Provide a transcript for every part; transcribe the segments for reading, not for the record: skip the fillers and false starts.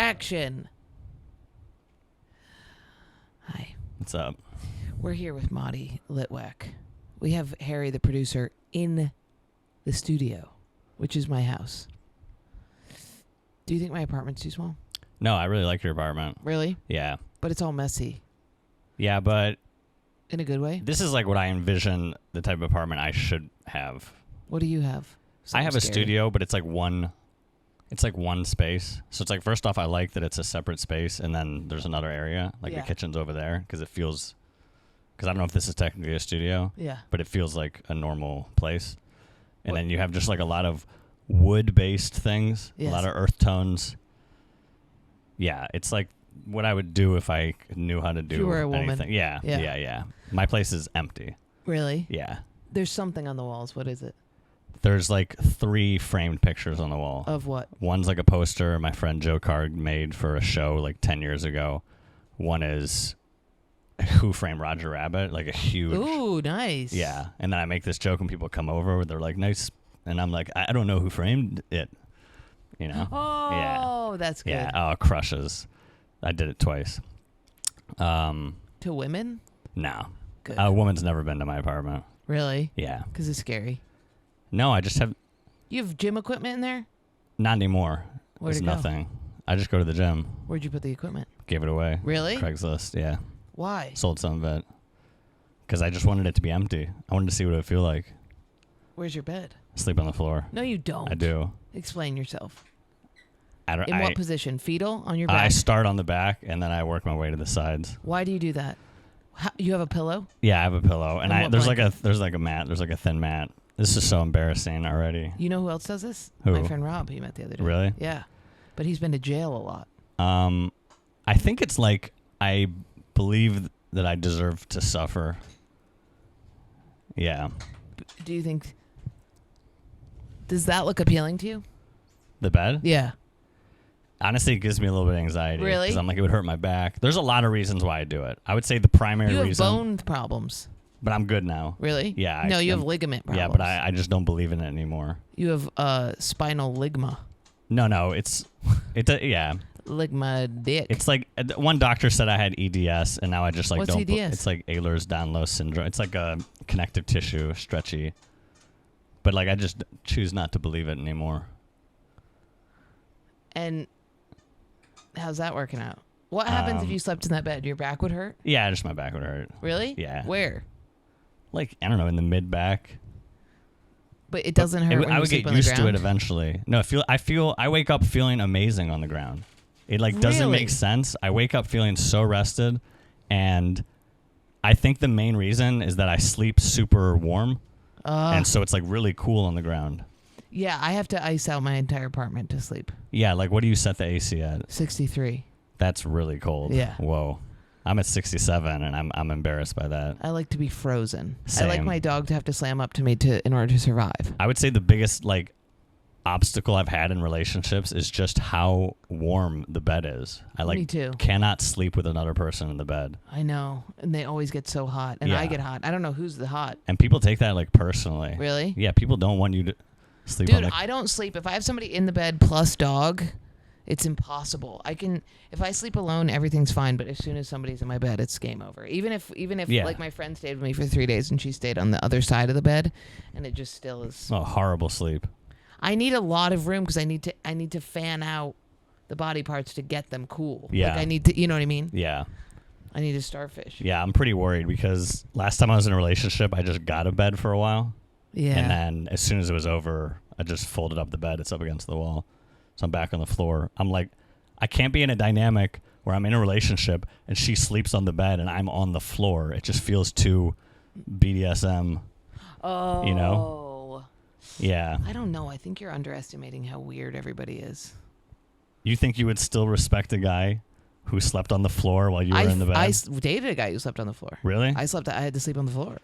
Action. Hi. What's up? We're here with Matty Litwack. We have Harry, the producer, in the studio, which is my house. Do you think my apartment's too small? No, I really like your apartment. Really? Yeah. But it's all messy. Yeah, but In a good way? this is like what I envision the type of apartment I should have. What do you have? I have Something a scary. studio, but it's like one space. So it's like, first off, I like that it's a separate space, and then there's another area, like Yeah. the kitchen's over there, because I don't know if this is technically a studio, Yeah. but it feels like a normal place. And What- then you have just like a lot of wood-based things, Yes. a lot of earth tones. Yeah, it's like what I would do if I knew how to do you were a woman. anything. Yeah, Yeah. yeah. My place is empty. Really? Yeah. There's something on the walls. What is it? There's like 3 framed pictures on the wall. Of what? One's like a poster my friend Joe Card made for a show like 10 years ago. One is Who Framed Roger Rabbit, like a huge. Ooh, nice. Yeah. And then I make this joke when people come over, they're like, nice. And I'm like, I don't know who framed it. You know? Oh, that's good. Yeah. Oh, it crushes. I did it twice. To women? No. Good. A woman's never been to my apartment. Really? Yeah. Because it's scary. No, I just have. You have gym equipment in there? Not anymore. Where'd There's it go? nothing. I just go to the gym. Where'd you put the equipment? Gave it away. Really? Craigslist, yeah. Why? Sold some of it. Because I just wanted it to be empty. I wanted to see what it would feel like. Where's your bed? Sleep on the floor. No, you don't. I do. Explain yourself. I don't. In what position? Fetal? On your back? I start on the back and then I work my way to the sides. Why do you do that? You have a pillow? Yeah, I have a pillow, and And what there's like a mat. There's like a thin mat. This is so embarrassing already. You know who else does this? Who? My friend Rob, who you met the other day. Really? Yeah. But he's been to jail a lot. I think it's like I believe that I deserve to suffer. Yeah. Do you think... Does that look appealing to you? The bed? Yeah. Honestly, it gives me a little bit of anxiety. Really? Because I'm like, it would hurt my back. There's a lot of reasons why I do it. I would say the primary You have reason. bone problems. But I'm good now. Really? Yeah. No, you have I'm- ligament problems. Yeah, but I just don't believe in it anymore. You have spinal ligma. No, yeah. Ligma dick. It's like one doctor said I had EDS, and now I just like What's don't. EDS? It's like Ehlers-Danlos syndrome. It's like a connective tissue, stretchy. But like I just choose not to believe it anymore. And how's that working out? What happens if you slept in that bed? Your back would hurt? Yeah, just my back would hurt. Really? Yeah. Where? Like I don't know, in the mid back. But it doesn't hurt when I you would sleep get on the used to it ground? eventually. No, I wake up feeling amazing on the ground. It like doesn't Really? make sense. I wake up feeling so rested, and I think the main reason is that I sleep super warm, and so it's like really cool on the ground. Yeah, I have to ice out my entire apartment to sleep. Yeah, like what do you set the AC at? 63. That's really cold. Yeah. Whoa. I'm at 67, and I'm embarrassed by that. I like to be frozen. I like Same. my dog to have to slam up to me in order to survive. I would say the biggest like obstacle I've had in relationships is just how warm the bed is. I like Me too. cannot sleep with another person in the bed. I know. And they always get so hot. And Yeah. I get hot. I don't know who's the hot. And people take that like personally. Really? Yeah, people don't want you to sleep on Dude, the I don't sleep. If I have somebody in the bed plus dog, it's impossible. If I sleep alone, everything's fine. But as soon as somebody's in my bed, it's game over. Even if Yeah. like my friend stayed with me for 3 days and she stayed on the other side of the bed, and it just still is. Oh, horrible sleep. I need a lot of room because I need to fan out the body parts to get them cool. Yeah. Like I need to, you know what I mean? Yeah. I need a starfish. Yeah, I'm pretty worried because last time I was in a relationship, I just got a bed for a while. Yeah. And then as soon as it was over, I just folded up the bed. It's up against the wall. So I'm back on the floor. I'm like, I can't be in a dynamic where I'm in a relationship and she sleeps on the bed and I'm on the floor. It just feels too BDSM. Oh. You know? Yeah. I don't know. I think you're underestimating how weird everybody is. You think you would still respect a guy who slept on the floor while you were in the bed? I dated a guy who slept on the floor. Really? I had to sleep on the floor.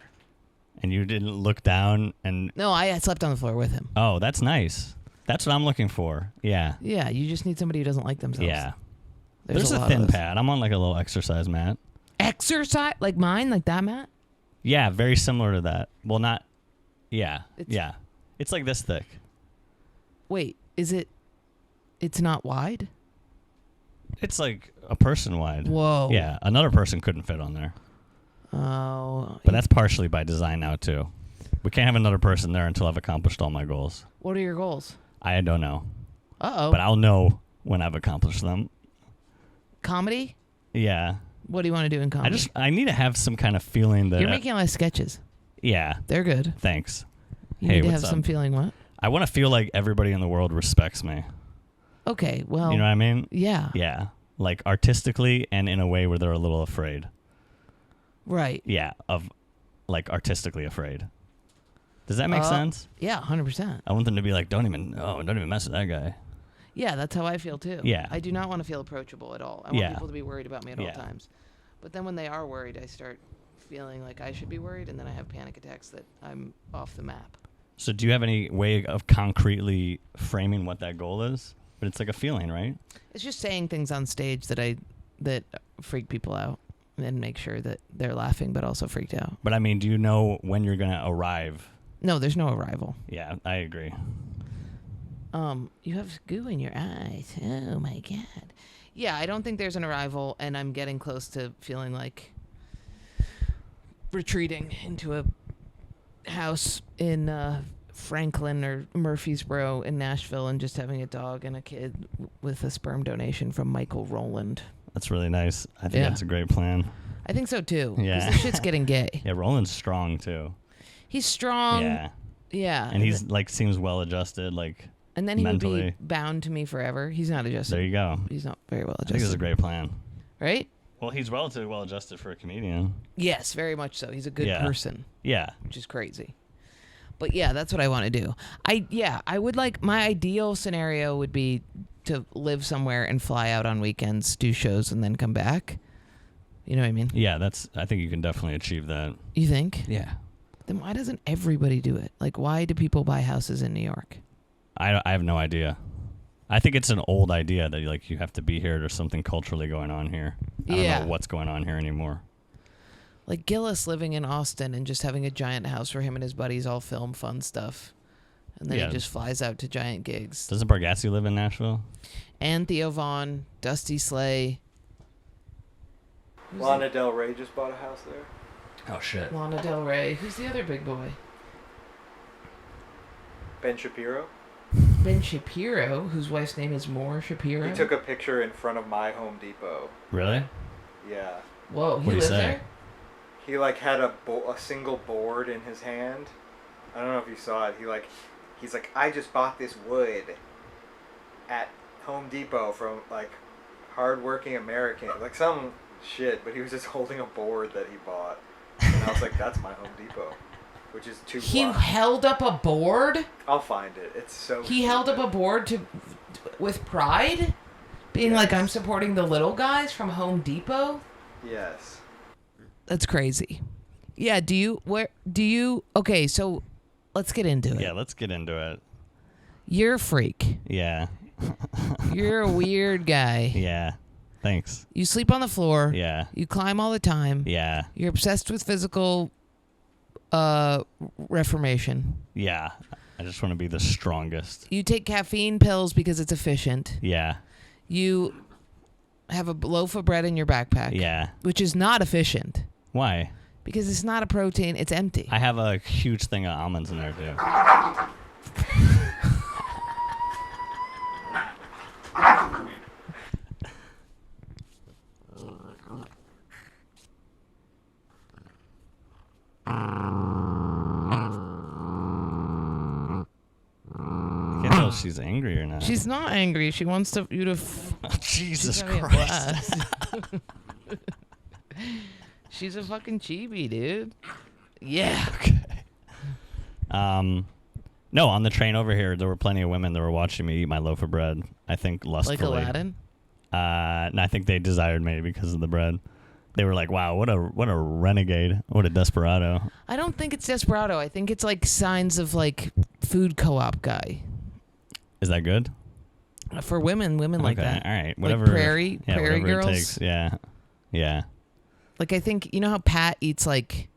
And you didn't look down and... No, I slept on the floor with him. Oh, that's nice. That's what I'm looking for. Yeah. Yeah, you just need somebody who doesn't like themselves. Yeah. There's a lot thin of those. pad. I'm on like a little exercise mat. Exercise? Like mine? Like that, Matt? Yeah, very similar to that. Well, not... Yeah. It's- It's like this thick. Wait, is it... It's not wide? It's like a person wide. Whoa. Yeah, another person couldn't fit on there. Oh. But that's partially by design now too. We can't have another person there until I've accomplished all my goals. What are your goals? I don't know. Uh-oh. But I'll know when I've accomplished them. Comedy? Yeah. What do you want to do in comedy? I need to have some kind of feeling that You're making a lot of sketches. Yeah. They're good. Thanks. You Hey, need to what's have up? some feeling what? I want to feel like everybody in the world respects me. Okay, well. You know what I mean? Yeah. Yeah. Like artistically and in a way where they're a little afraid. Right. Yeah, of like artistically afraid. Does that make sense? Yeah, 100%. I want them to be like, don't even mess with that guy. Yeah, that's how I feel too. Yeah. I do not want to feel approachable at all. I want people to be worried about me at all times. But then when they are worried, I start feeling like I should be worried, and then I have panic attacks that I'm off the map. So do you have any way of concretely framing what that goal is? But it's like a feeling, right? It's just saying things on stage that freak people out and make sure that they're laughing but also freaked out. But I mean, do you know when you're going to arrive? No, there's no arrival. Yeah, I agree. You have goo in your eyes. Oh my God. Yeah, I don't think there's an arrival, and I'm getting close to feeling like retreating into a house in Franklin or Murfreesboro in Nashville and just having a dog and a kid with a sperm donation from Michael Rowland. That's really nice. I think that's a great plan. I think so too. Yeah. Because this shit's getting gay. Yeah, Roland's strong too. He's strong. Yeah. Yeah. And he's like seems well adjusted, like and then he mentally. would be bound to me forever. He's not adjusted. There you go. He's not very well I adjusted. think this is a great plan. Right? Well, he's relatively well adjusted for a comedian. Yes, very much so. He's a good person. Yeah. Which is crazy. But yeah, that's what I want to do. I would like, my ideal scenario would be to live somewhere and fly out on weekends, do shows, and then come back. You know what I mean? Yeah, I think you can definitely achieve that. You think? Yeah. Then why doesn't everybody do it? Like, why do people buy houses in New York? I have no idea. I think it's an old idea that like you have to be here. There's something culturally going on here. I don't know what's going on here anymore. Like Gillis living in Austin and just having a giant house where him and his buddies all film fun stuff. And then he just flies out to giant gigs. Doesn't Bargassi live in Nashville? And Theo Vaughn, Dusty Slay. Lana Del Rey just bought a house there. Oh, shit. Lana Del Rey. Who's the other big boy? Ben Shapiro. Ben Shapiro, whose wife's name is Moore Shapiro. He took a picture in front of my Home Depot. Really? Yeah. Whoa, he What do you lives say? there? He like had a single board in his hand. I don't know if you saw it. He's like, I just bought this wood at Home Depot from like hardworking American, like some shit. But he was just holding a board that he bought, and I was like, that's my Home Depot, which is 2 He blocks. held up a board? I'll find it. It's so. He held up a board with pride? Being like, I'm supporting the little guys from Home Depot? Yes. That's crazy. Yeah, okay, so let's get into it. Yeah, let's get into it. You're a freak. Yeah. You're a weird guy. Yeah. Thanks. You sleep on the floor. Yeah. You climb all the time. Yeah. You're obsessed with physical reformation. Yeah. I just want to be the strongest. You take caffeine pills because it's efficient. Yeah. You have a loaf of bread in your backpack. Yeah. Which is not efficient. Why? Because it's not a protein, it's empty. I have a huge thing of almonds in there too. I can't tell if she's angry or not. She's not angry. She wants you to. Jesus she's having a Christ. blast. She's a fucking chibi, dude. Yeah. Okay. No, on the train over here, there were plenty of women that were watching me eat my loaf of bread. I think lustfully. Like Aladdin? And I think they desired me because of the bread. They were like, "Wow, what a renegade, what a desperado." I don't think it's desperado. I think it's like signs of like food co-op guy. Is that good? For women like that. All right, like whatever. prairie whatever girls. It takes. Yeah, yeah. Like I think you know how Pat eats like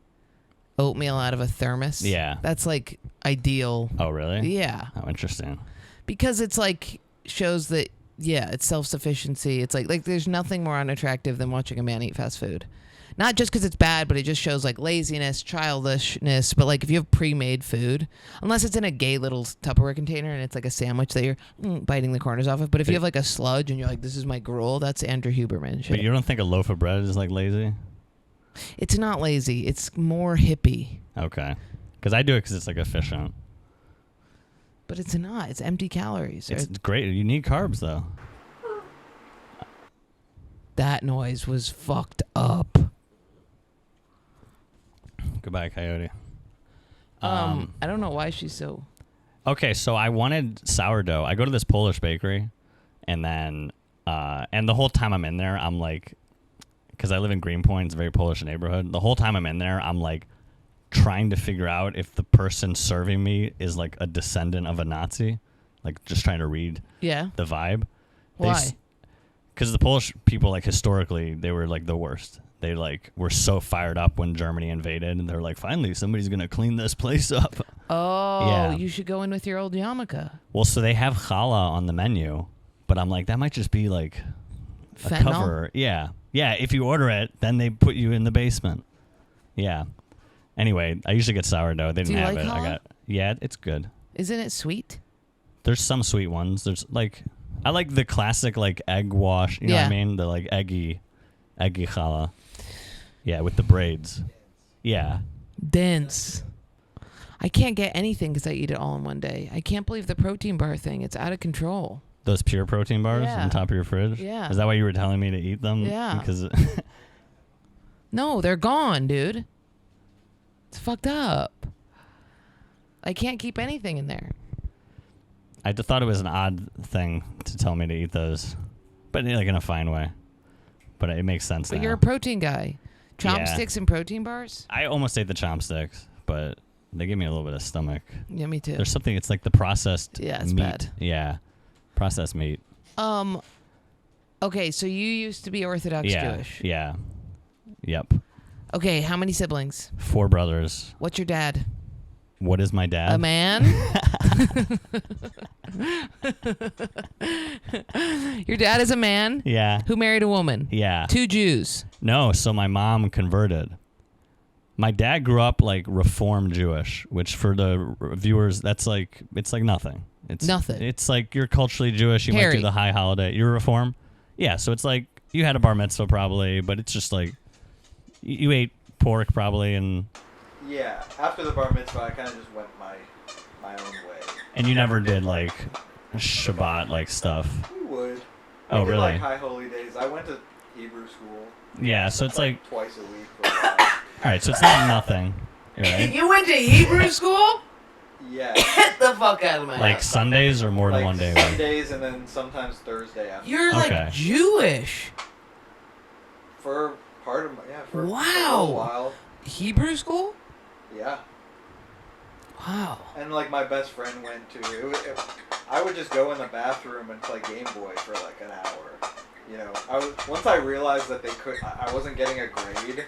oatmeal out of a thermos. Yeah, that's like ideal. Oh really? Yeah. Oh, interesting. Because it's like shows that Yeah, it's self-sufficiency. It's like there's nothing more unattractive than watching a man eat fast food. Not just because it's bad, but it just shows like laziness, childishness. But like if you have pre-made food, unless it's in a gay little Tupperware container and it's like a sandwich that you're biting the corners off of. But if you have like a sludge and you're like, this is my gruel, that's Andrew Huberman shit. But you don't think a loaf of bread is like lazy? It's not lazy. It's more hippie. Okay. Because I do it because it's like efficient. But it's not. It's empty calories. It's great. You need carbs though. That noise was fucked up. Goodbye, Coyote. I don't know why she's so... Okay, so I wanted sourdough. I go to this Polish bakery, and then, and the whole time I'm in there, I'm like, because I live in Greenpoint, it's a very Polish neighborhood. The whole time I'm in there, I'm like trying to figure out if the person serving me is like a descendant of a Nazi, like just trying to read the vibe. Why? Because the Polish people, like historically, they were like the worst. They like were so fired up when Germany invaded, and they're like, finally, somebody's gonna clean this place up. Oh, yeah. You should go in with your old yarmulke. Well, so they have challah on the menu, but I'm like, that might just be like a Fentanyl? cover. Yeah. If you order it, then they put you in the basement. Yeah. Anyway, I usually get sourdough. They didn't have like it. challah? It's good. Isn't it sweet? There's some sweet ones. There's like, I like the classic like egg wash. You know what I mean? The like eggy challah. Yeah, with the braids. Yeah. Dense. I can't get anything because I eat it all in one day. I can't believe the protein bar thing. It's out of control. Those pure protein bars on top of your fridge? Yeah. Is that why you were telling me to eat them? Yeah. Because No, they're gone, dude. It's fucked up. I can't keep anything in there. I thought it was an odd thing to tell me to eat those, but like in a fine way. But it makes sense now. But you're a protein guy. Chopsticks and protein bars? I almost ate the chopsticks, but they give me a little bit of stomach. Yeah, me too. There's something, it's like the processed it's meat. bad. Yeah, processed meat. Okay, so you used to be Orthodox Jewish. Yeah. Yep. Okay, how many siblings? 4 brothers. What's your dad? What is my dad? A man? Your dad is a man? Yeah. Who married a woman? Yeah. 2 Jews. No, so my mom converted. My dad grew up like Reform Jewish, which for the viewers, that's like, it's like nothing. It's nothing. It's like you're culturally Jewish. You might Harry. do the high holiday. You're Reform? Yeah, so it's like you had a bar mitzvah probably, but it's just like you ate pork probably, and Yeah, after the bar mitzvah, I kind of just went my own way. and you never did like Shabbat like stuff. We would. Oh, We did, really? like high holy days. I went to Hebrew school. Yeah, so it's like twice a week for a while. all right, so it's not nothing, right? You went to Hebrew school? Yeah. Get the fuck out of my Like house. Sundays or more than Like one day a week? Sundays and then sometimes Thursday after. You're Okay. like Jewish. For part of my, for a Wow. little while. Hebrew school? Yeah. Wow. And like my best friend went to. I would just go in the bathroom and play Game Boy for like an hour. You know, once I realized that I wasn't getting a grade,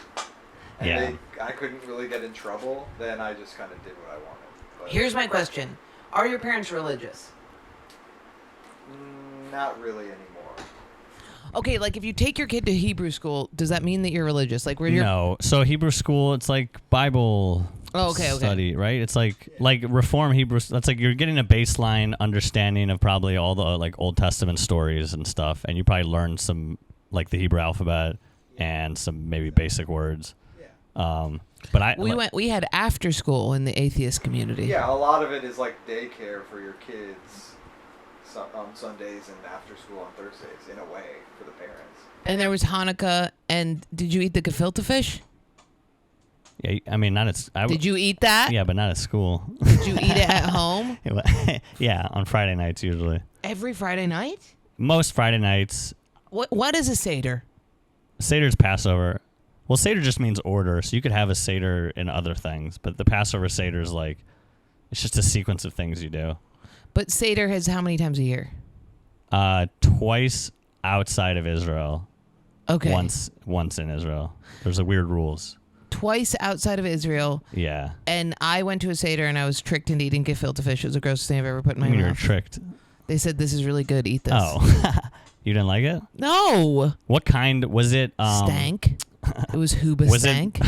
and I couldn't really get in trouble, then I just kind of did what I wanted. But Here's my question. Are your parents religious? not really anymore. Okay, like if you take your kid to Hebrew school, does that mean that you're religious? Like where you're No. So Hebrew school, it's like Bible study, right? It's like Reform Hebrew. That's like you're getting a baseline understanding of probably all the like Old Testament stories and stuff, and you probably learn some like the Hebrew alphabet and some maybe basic words. But we had after school in the atheist community. Yeah, a lot of it is like daycare for your kids on Sundays and after school on Thursdays, in a way, for the parents. And there was Hanukkah, and did you eat the gefilte fish? Yeah, I mean, not at. Did you eat that? Yeah, but not at school. Did you eat it at home? Yeah, on Friday nights usually. Every Friday night? Most Friday nights. What is a Seder? Seder's Passover. Well, Seder just means order, so you could have a Seder in other things, but the Passover Seder is like, it's just a sequence of things you do. But Seder has how many times a year? Twice outside of Israel. Okay. Once in Israel. There's weird rules. Twice outside of Israel. Yeah. And I went to a Seder and I was tricked into eating gefilte fish. It was the grossest thing I've ever put in my I mean, you were mouth. tricked. They said this is really good. Eat this. Oh, you didn't like it? No. What kind was it? Stank. It was Huba Was stank.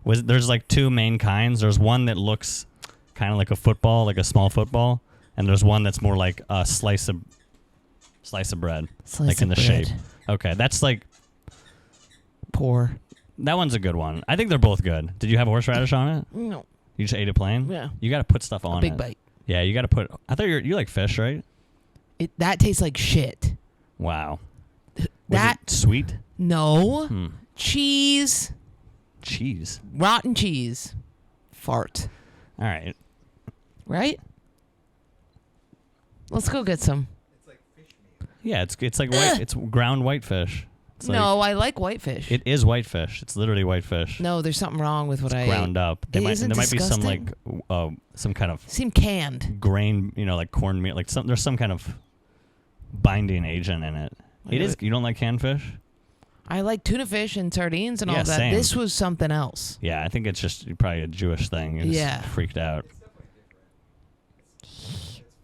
There's like two main kinds. There's one that looks kind of like a football, like a small football, and there's one that's more like a slice of bread, like in the shape. Okay, that's like Poor. that one's a good one. I think they're both good. Did you have horseradish on it? No. You just ate it plain? Yeah. You got to put stuff on A big it. bite. Yeah, you got to put. I thought you like fish, right? That tastes like shit. Wow. That Was it sweet? No. Cheese. Cheese. Rotten cheese. Fart. All right. Right? Let's go get some. It's like fish meat. Yeah, it's like white. It's ground whitefish. It's No, I like whitefish. It is whitefish. It's literally whitefish. No, there's something wrong with what I Ground up. There might Isn't be some like disgusting? some kind of Seem canned. grain, like cornmeal, like there's some kind of binding agent in it. It is. You don't like canned fish? I like tuna fish and sardines and Yeah, all that. same. This was something else. Yeah, I think it's just probably a Jewish thing. You're just Yeah. freaked out. It's definitely different. It's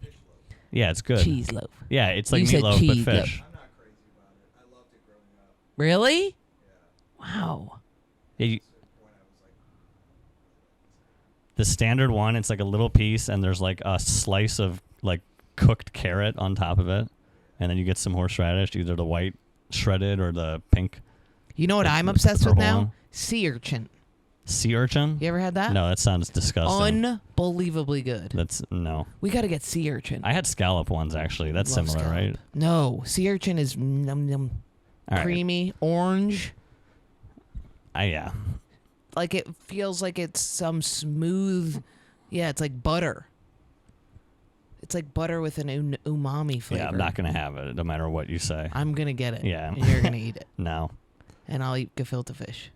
fish loaf. Yeah, it's good. Cheese loaf. Yeah, it's like You said meatloaf but cheese fish. I'm not crazy about it. I loved it growing up. Really? Yeah. Wow. Yeah, At a certain point, I was like, the standard one, it's like a little piece, and there's like a slice of like cooked carrot on top of it, and then you get some horseradish, either the white shredded or the pink. You know what The- I'm the obsessed with purple now? one. Sea urchin. Sea urchin? You ever had that? No, that sounds disgusting. Unbelievably good. That's no. We got to get sea urchin. I had scallop ones actually. That's Love similar, scallop. right? No, sea urchin is num num, All right. creamy, orange. Yeah. Like it feels like it's some smooth. Yeah, it's like butter. It's like butter with an umami flavor. Yeah, I'm not gonna have it, no matter what you say. I'm gonna get it. Yeah. And you're gonna eat it, No. and I'll eat gefilte fish.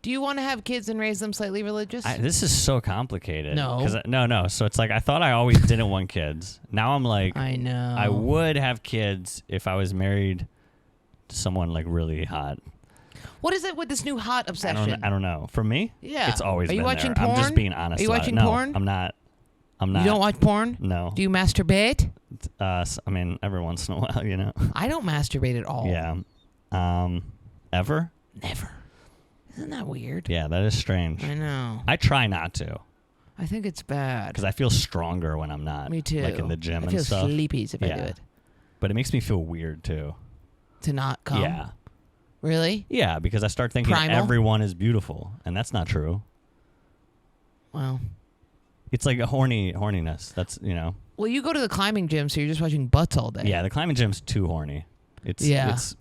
Do you want to have kids and raise them slightly religious? This is so complicated. No. 'Cause no. So it's like I thought I always didn't want kids. Now I'm like I know. I would have kids if I was married to someone like really hot. What is it with this new hot obsession? I don't know. For me, Yeah. it's always Are you been watching there. I'm just porn? being honest. Are you about watching it. No, porn? I'm not. You don't watch porn? No. Do you masturbate? I mean, every once in a while, you know. I don't masturbate at all. Yeah. Ever? Never. Isn't that weird? Yeah, that is strange. I know. I try not to I think it's bad. because I feel stronger when I'm not. Me too. Like in the gym I and feel stuff. sleepies if I do Yeah. it. But it makes me feel weird too. To not come. Yeah. Really? Yeah, because I start thinking Primal? everyone is beautiful, and that's not true. Well. It's like a horniness. That's, you know. Well, you go to the climbing gym, so you're just watching butts all day. Yeah, the climbing gym's too horny. Yeah. It's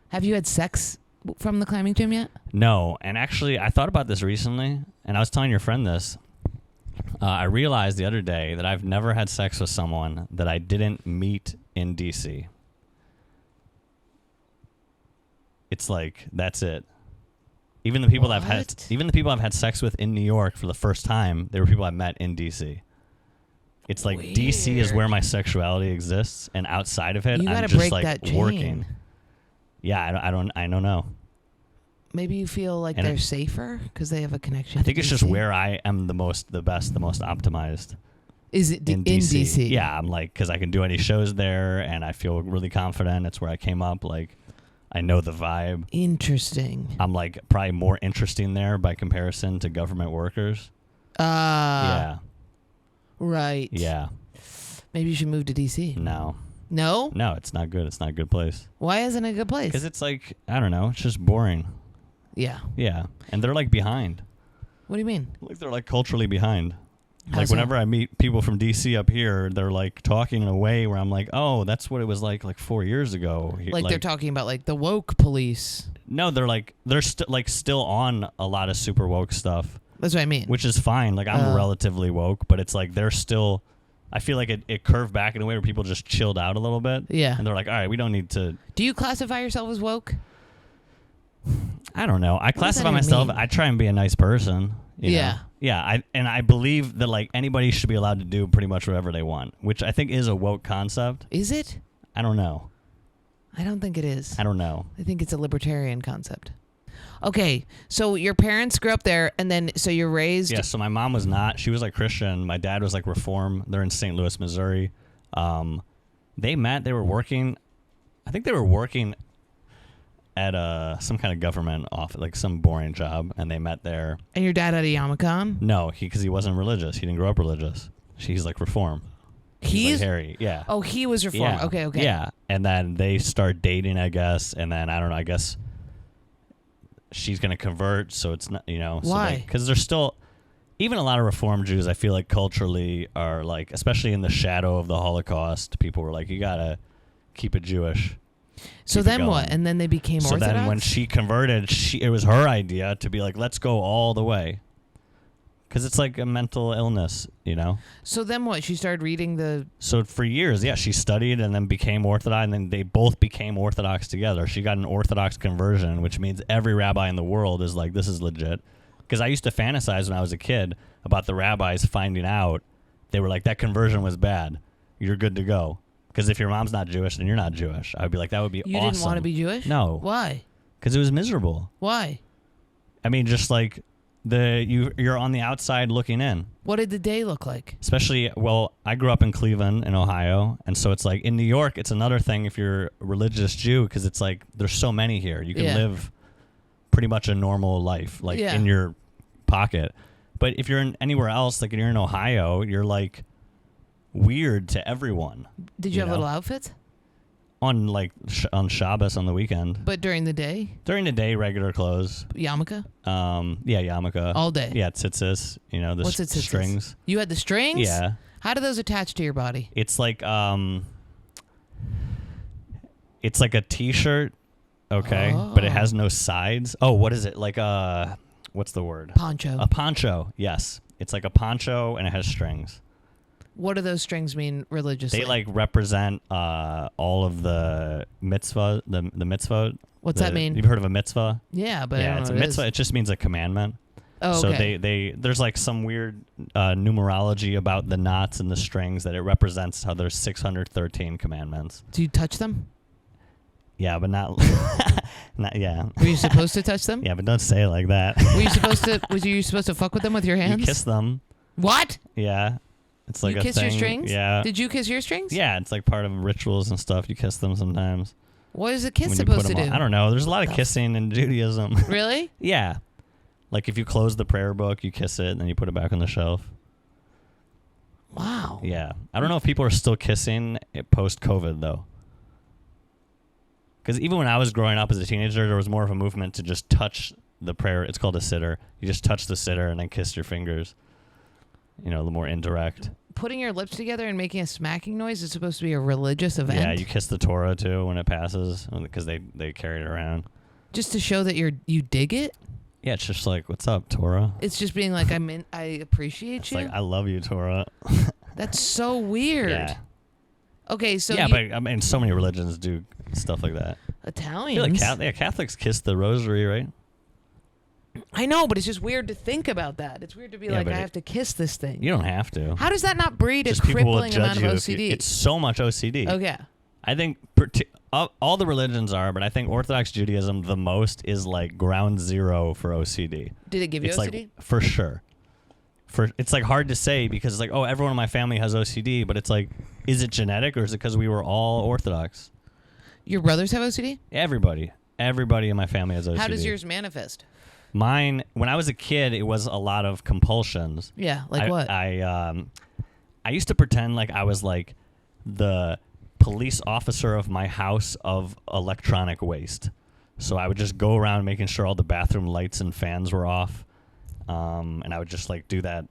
Have you had sex from the climbing gym yet? no, and actually, I thought about this recently, and I was telling your friend this. I realized the other day that I've never had sex with someone that I didn't meet in DC. It's like that's it. Even the people I've had sex with in New York for the first time, they were people I met in DC. It's like DC is where my sexuality exists, and outside of it, You I'm gotta just break like that chain. working. Yeah, I don't know. Maybe you feel like And they're it- safer because they have a connection. I think to it's just DC? where I am the most optimized. Is it in in DC. DC? Yeah, I'm like, because I can do any shows there, and I feel really confident. It's where I came up. Like, I know the vibe. Interesting. I'm like probably more interesting there by comparison to government workers. Yeah, Right. yeah. Maybe you should move to DC. No, it's not good. It's not a good place. Why isn't it a good place? Because it's like, I don't know. It's just boring. Yeah. Yeah, and they're like behind. What do you mean? Like they're like culturally behind. How's Like that? whenever I meet people from DC up here, they're like talking in a way where I'm like, oh, that's what it was like 4 years ago. Like they're talking about like the woke police. No, they're still on a lot of super woke stuff, That's what I mean. which is fine. Like I'm relatively woke, but it's like they're still. I feel like it curved back in a way where people just chilled out a little bit. Yeah. And they're like, all right, we don't need to. Do you classify yourself as woke? I don't know. I does classify that even myself. mean? I try and be a nice person. you know? Yeah. Yeah. I believe that like anybody should be allowed to do pretty much whatever they want, which I think is a woke concept. Is it? I don't know. I don't think it is. I don't know. I think it's a libertarian concept. Okay, so your parents grew up there, and then so you're raised. Yeah, so my mom was not. She was like Christian. My dad was like Reform. They're in St. Louis, Missouri. They met. They were working. I think they were working at some kind of government office, like some boring job, and they met there. And your dad had a yarmulke on? No, because he wasn't religious. He didn't grow up religious. He's like Reform. He's like Harry. Yeah. Oh, he was Reform. Yeah. Okay. Yeah, and then they start dating, I guess, and then I don't know. I guess she's gonna convert, so it's not, Why? Because there's still, even a lot of Reform Jews, I feel like culturally are like, especially in the shadow of the Holocaust, people were like, you gotta keep it Jewish. So then what? And then they became Orthodox? So then when she converted, it was her idea to be like, let's go all the way. Because it's like a mental illness, So then what? She started reading the... So for years, yeah, she studied and then became Orthodox, and then they both became Orthodox together. She got an Orthodox conversion, which means every rabbi in the world is like, this is legit. Because I used to fantasize when I was a kid about the rabbis finding out. They were like, that conversion was bad. You're good to go. Because if your mom's not Jewish, then you're not Jewish. I would be like, that would be awesome. You didn't want to be Jewish? No. Why? Because it was miserable. Why? I mean, just like you're on the outside looking in. What did the day look like? Especially, well, I grew up in Cleveland in Ohio, and so it's like in New York, it's another thing if you're a religious Jew, because it's like there's so many here. You can live pretty much a normal life, like in your pocket. But if you're anywhere else, like if you're in Ohio, you're like weird to everyone. Did you have little outfits? On on Shabbos on the weekend. But during the day? During the day, regular clothes. Yarmulke? Yeah, yarmulke. All day? Yeah, tzitzis. The What's tzitzis? strings. You had the strings? Yeah. How do those attach to your body? It's like it's like a t-shirt, okay, but it has no sides. Oh, what is it? Like what's the word? Poncho. A poncho. Yes, it's like a poncho and it has strings. What do those strings mean religiously? They like represent all of the mitzvah. The mitzvah. What's that mean? You've heard of a mitzvah? Yeah, but I don't know it's a what mitzvah. It just means a commandment. Oh, okay. So they there's like some weird numerology about the knots and the strings that it represents how there's 613 commandments. Do you touch them? Yeah, but not yeah. Were you supposed to touch them? Yeah, but don't say it like that. Were you supposed to? Was you supposed to fuck with them with your hands? You kiss them. What? Yeah, it's like you a kiss thing. your strings? Yeah. Did you kiss your strings? Yeah, it's like part of rituals and stuff. You kiss them sometimes. What is a kiss when supposed to do? I don't know. There's a lot of kissing in Judaism. Really? Yeah. Like if you close the prayer book, you kiss it, and then you put it back on the shelf. Wow. Yeah. I don't know if people are still kissing post-COVID, though. Because even when I was growing up as a teenager, there was more of a movement to just touch the prayer. It's called a sitter. You just touch the sitter and then kiss your fingers. The more indirect. Putting your lips together and making a smacking noise is supposed to be a religious event? Yeah, you kiss the Torah, too, when it passes, because they carry it around. Just to show that you dig it? Yeah, it's just like, what's up, Torah? It's just being like, I appreciate it's you. like, I love you, Torah. That's so weird. Yeah. Okay, so yeah, but I mean, so many religions do stuff like that. Italians. I feel like Catholics kiss the rosary, right? I know, but it's just weird to think about that. It's weird to be like, I have to kiss this thing. You don't have to. How does that not breed just a crippling amount of OCD? It's so much OCD. Okay. I think all the religions are, but I think Orthodox Judaism the most is like ground zero for OCD. Did it give you OCD? Like, for sure. It's like hard to say because it's like, oh, everyone in my family has OCD, but it's like, is it genetic or is it because we were all Orthodox? Your brothers have OCD? Everybody in my family has OCD. How does yours manifest? Mine, when I was a kid, it was a lot of compulsions. Yeah, like what? I used to pretend like I was like the police officer of my house of electronic waste. So I would just go around making sure all the bathroom lights and fans were off. And I would just like do that.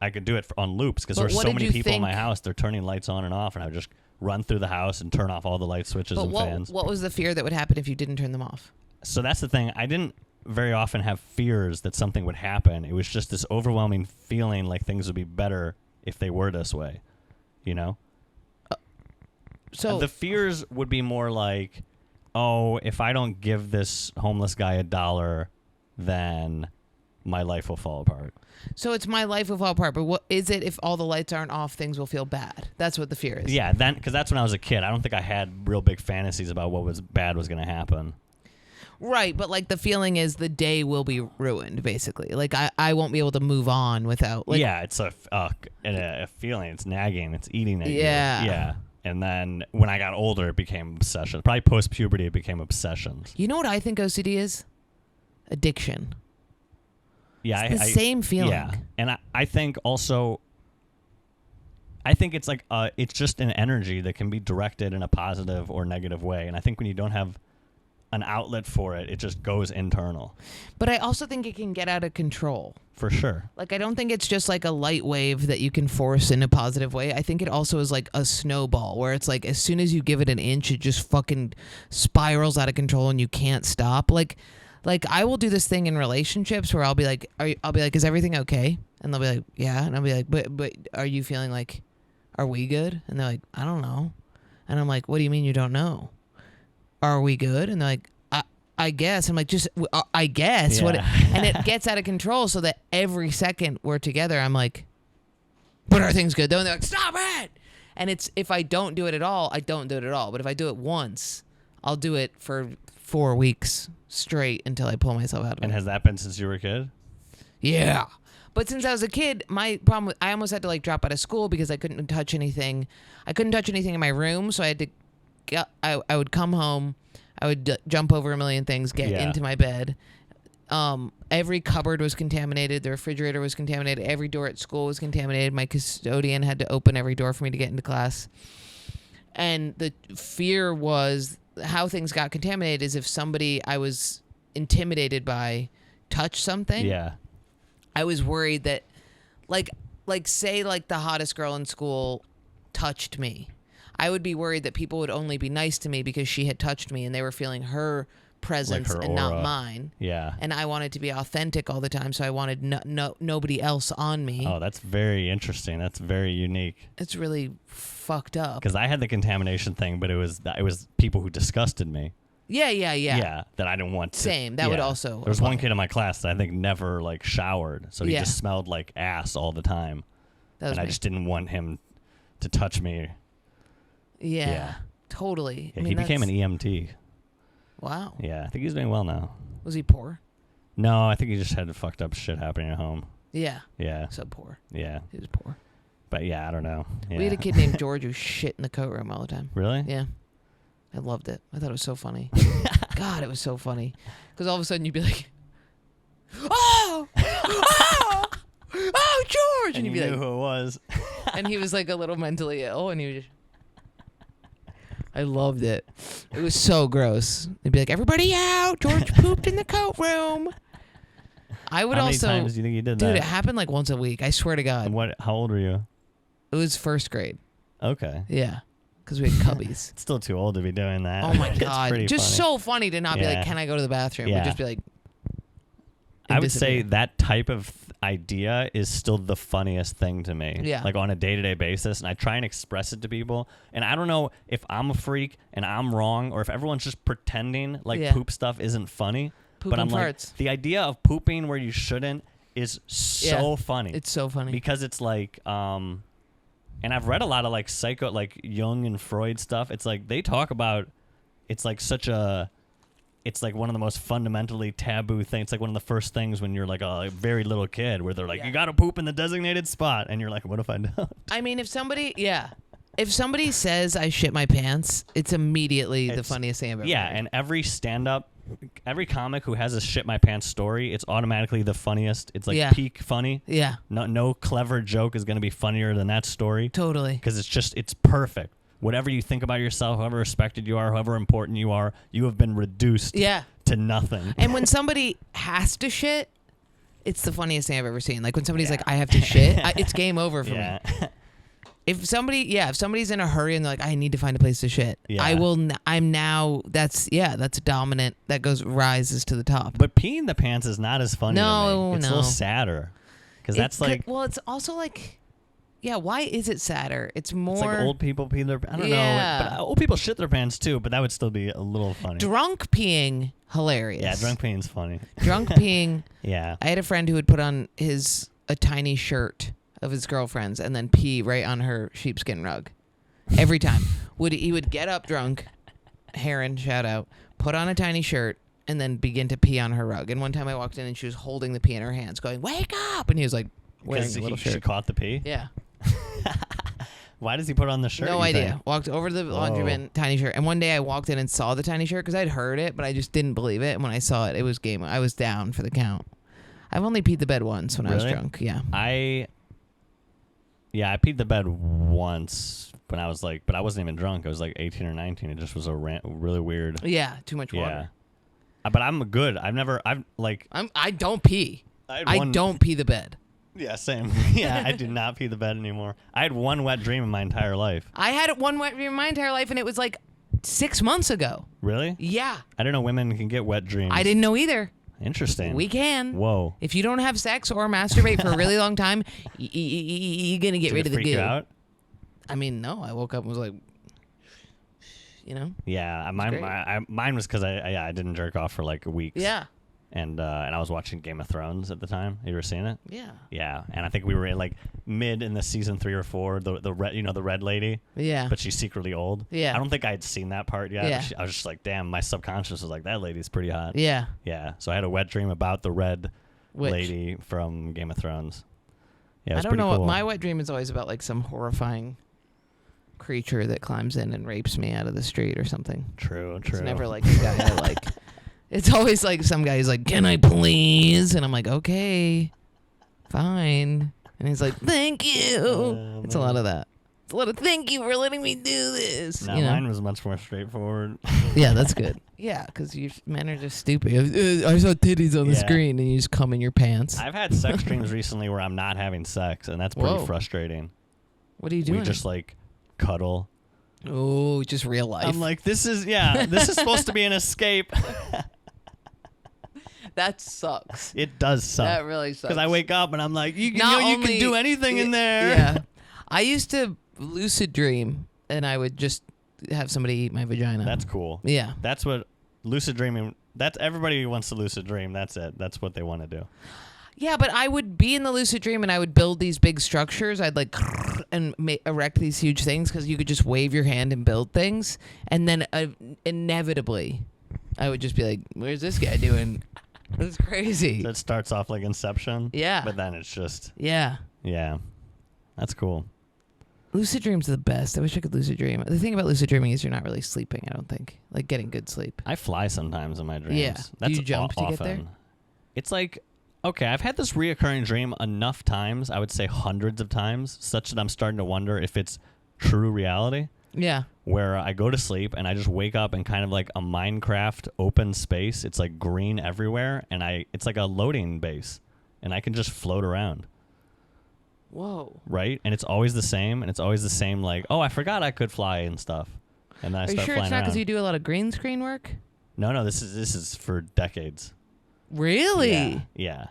I could do it on loops because there were so many people in my house. They're turning lights on and off, and I would just run through the house and turn off all the light switches and fans. What was the fear that would happen if you didn't turn them off? So that's the thing. I didn't very often have fears that something would happen. It was just this overwhelming feeling like things would be better if they were this way, So the fears would be more like, oh, if I don't give this homeless guy $1, then my life will fall apart. So it's my life will fall apart, but what is it if all the lights aren't off, things will feel bad? That's what the fear is. Yeah, because that's when I was a kid. I don't think I had real big fantasies about what was bad was going to happen. Right, but like the feeling is the day will be ruined, basically. Like I won't be able to move on without. Like, yeah, it's a feeling. It's nagging. It's eating at you. Yeah. Yeah. And then when I got older, it became obsession. Probably post-puberty, it became obsessions. You know what I think OCD is? Addiction. Yeah, It's the same feeling. Yeah, and I think also, I think it's like it's just an energy that can be directed in a positive or negative way. And I think when you don't have an outlet for it, it just goes internal. But I also think it can get out of control. For sure. Like, I don't think it's just like a light wave that you can force in a positive way. I think it also is like a snowball where it's like as soon as you give it an inch, it just fucking spirals out of control and you can't stop. Like I will do this thing in relationships where I'll be like, is everything okay? And they'll be like, yeah. And I'll be like, but are you feeling like, are we good? And they're like, I don't know. And I'm like, what do you mean you don't know? Are we good? And they're like, I guess. I'm like, just, I guess. Yeah. What? And it gets out of control so that every second we're together, I'm like, but are things good though? And they're like, stop it. And it's, if I don't do it at all, I don't do it at all. But if I do it once, I'll do it for 4 weeks straight until I pull myself out of it. And has that been since you were a kid? Yeah. But since I was a kid, my problem was I almost had to like drop out of school because I couldn't touch anything. I couldn't touch anything in my room, so I had to I would come home, I would jump over a million things, get into my bed. Every cupboard was contaminated. The refrigerator was contaminated. Every door at school was contaminated. My custodian had to open every door for me to get into class. And the fear was how things got contaminated is if somebody I was intimidated by touched something. Yeah. I was worried that, like say like the hottest girl in school touched me. I would be worried that people would only be nice to me because she had touched me and they were feeling her presence Like her and not aura. mine. Yeah. And I wanted to be authentic all the time, so I wanted nobody else on me. Oh, that's very interesting. That's very unique. It's really fucked up. Because I had the contamination thing, but it was people who disgusted me. Yeah. Yeah, that I didn't want to. Same. That would also There was apply. one kid in my class that I think never like showered, so he Yeah. just smelled like ass all the time. That was And I me. just didn't want him to touch me. Yeah. Totally. Yeah, he became an EMT. Wow. Yeah, I think he's doing well now. Was he poor? No, I think he just had fucked up shit happening at home. Yeah. Yeah, So poor. yeah. He was poor. But yeah, I don't know. Yeah. We had a kid named George who shit in the coat room all the time. Really? Yeah. I loved it. I thought it was so funny. God, it was so funny. Because all of a sudden you'd be like, oh, George. And you'd you be knew like, who it was. and he was like a little mentally ill. And he was just, I loved it. It was so gross. They'd be like, everybody out. George pooped in the coat room. I would How many also, times do you think you did dude, that? it happened like once a week. I swear to God. And how old were you? It was first grade. Okay. Yeah. Because we had cubbies. It's still too old to be doing that. Oh my It's God. pretty Just funny. so funny to not be Yeah. like, can I go to the bathroom? Yeah. But just be like, I would say disappear. that type of idea is still the funniest thing to me. Yeah. Like on a day-to-day basis, and I try and express it to people. And I don't know if I'm a freak and I'm wrong, or if everyone's just pretending like Yeah. poop stuff isn't funny. Poop but and I'm like, farts. the idea of pooping where you shouldn't is so funny. It's so funny. Because it's like, and I've read a lot of like like Jung and Freud stuff. It's like they talk about, it's like it's like one of the most fundamentally taboo things. It's like one of the first things when you're like a very little kid where they're like, Yeah. you got to poop in the designated spot. And you're like, what if I don't? I mean, if somebody says I shit my pants, it's immediately the funniest thing I've ever Yeah, heard. and every stand-up, every comic who has a shit my pants story, it's automatically the funniest. It's like peak funny. Yeah, No clever joke is going to be funnier than that story. totally. Because it's perfect. Whatever you think about yourself, however respected you are, however important you are, you have been reduced Yeah. to nothing. And when somebody has to shit, it's the funniest thing I've ever seen. Like when somebody's like, I have to shit, it's game over for me. If somebody's in a hurry and they're like, I need to find a place to shit, Yeah. I'm now, that's dominant. That rises to the top. But peeing the pants is not as funny. No, to me. It's a no. little sadder. Because that's like, well, it's also like, yeah, why is it sadder? It's more. it's like old people pee their. I don't Yeah. know. But old people shit their pants too. But that would still be a little funny. Drunk peeing, hilarious. Yeah, drunk peeing's funny. Drunk peeing. Yeah. I had a friend who would put on a tiny shirt of his girlfriend's and then pee right on her sheepskin rug. Every time. He would get up drunk, Heron, shout out, put on a tiny shirt, and then begin to pee on her rug. And one time I walked in and she was holding the pee in her hands, going, "Wake up!" And he was like wearing a little she shirt. caught the pee? Yeah. Why does he put on the shirt? No you idea. think? Walked over to the laundry bin, tiny shirt. And one day I walked in and saw the tiny shirt because I'd heard it, but I just didn't believe it. And when I saw it, it was game. I was down for the count. I've only peed the bed once when I was drunk. Yeah. I peed the bed once when I was like, but I wasn't even drunk. I was like 18 or 19. It just was a really weird. Yeah. Too much water. Yeah. But I'm good. I don't pee. I don't pee the bed. Yeah, same. Yeah, I do not pee the bed anymore. I had one wet dream in my entire life. I had one wet dream in my entire life, and it was like 6 months ago. Really? Yeah. I didn't know women can get wet dreams. I didn't know either. Interesting. We can. Whoa. If you don't have sex or masturbate for a really long time, you're going to get rid of the goo. Did it freak you out? I mean, no. I woke up and was like, Yeah, mine was because I didn't jerk off for like weeks. Yeah. And I was watching Game of Thrones at the time. You ever seen it? Yeah. Yeah, and I think we were in like mid in the season 3 or 4. The red, the red lady. Yeah. But she's secretly old. Yeah. I don't think I had seen that part yet. Yeah. I was just like, damn, my subconscious was like, that lady's pretty hot. Yeah. Yeah. So I had a wet dream about the red lady from Game of Thrones. Yeah, it was I don't know. cool. My wet dream is always about like some horrifying creature that climbs in and rapes me out of the street or something. True. It's never like a guy I like. It's always like some guy who's like, "Can I please?" And I'm like, "Okay, fine." And he's like, "Thank you." It's a lot of that. It's a lot of "thank you for letting me do this." No, mine was much more straightforward. Yeah, that's good. Yeah, because men are just stupid. I saw titties on the screen, and you just come in your pants. I've had sex dreams recently where I'm not having sex, and that's pretty frustrating. What are you doing? We just like cuddle. Oh, just real life. I'm like, this is supposed to be an escape. That sucks. It does suck. That really sucks. Because I wake up and I'm like, you can do anything in there. Yeah. I used to lucid dream, and I would just have somebody eat my vagina. That's cool. Yeah. That's what lucid dreaming. That's everybody who wants to lucid dream. That's it. That's what they want to do. Yeah, but I would be in the lucid dream, and I would build these big structures. I'd like and erect these huge things because you could just wave your hand and build things, and then inevitably, I would just be like, "Where's this guy doing?" That's crazy. So it starts off like Inception. Yeah. But then it's just. Yeah. Yeah. That's cool. Lucid dreams are the best. I wish I could lucid dream. The thing about lucid dreaming is you're not really sleeping, I don't think. Like getting good sleep. I fly sometimes in my dreams. Yeah. That's Do you jump to often. get there? It's like, okay, I've had this reoccurring dream enough times, I would say hundreds of times, such that I'm starting to wonder if it's true reality. Yeah. Where I go to sleep and I just wake up in kind of like a Minecraft open space. It's like green everywhere, and it's like a loading base, and I can just float around. Whoa. Right? And it's always the same, and it's always the same, like, oh, I forgot I could fly and stuff. And then I Are you start sure flying it's not around. because you do a lot of green screen work? No, this is for decades. Really? Yeah.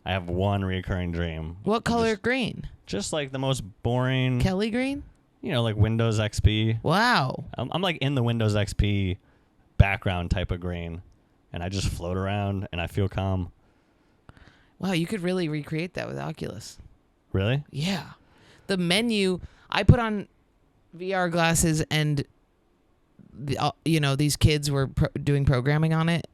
I have one reoccurring dream. What color green? Just like the most boring. Kelly green? Like Windows XP. Wow. I'm like in the Windows XP background type of green, and I just float around and I feel calm. Wow, you could really recreate that with Oculus. Really? Yeah. The menu, I put on VR glasses, and these kids were doing programming on it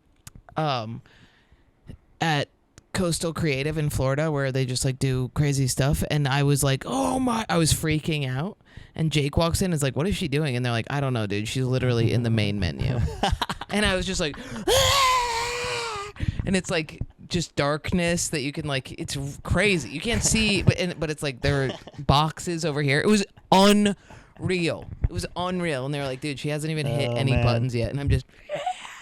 at Coastal Creative in Florida, where they just like do crazy stuff, and I was like, oh my, I was freaking out. And Jake walks in and is like, what is she doing? And they're like, I don't know, dude. She's literally in the main menu. And I was just like, ah! And it's like just darkness that you can like, it's crazy. You can't see, but it's like there are boxes over here. It was unreal. It was unreal. And they were like, dude, she hasn't even hit any buttons yet. And I'm just.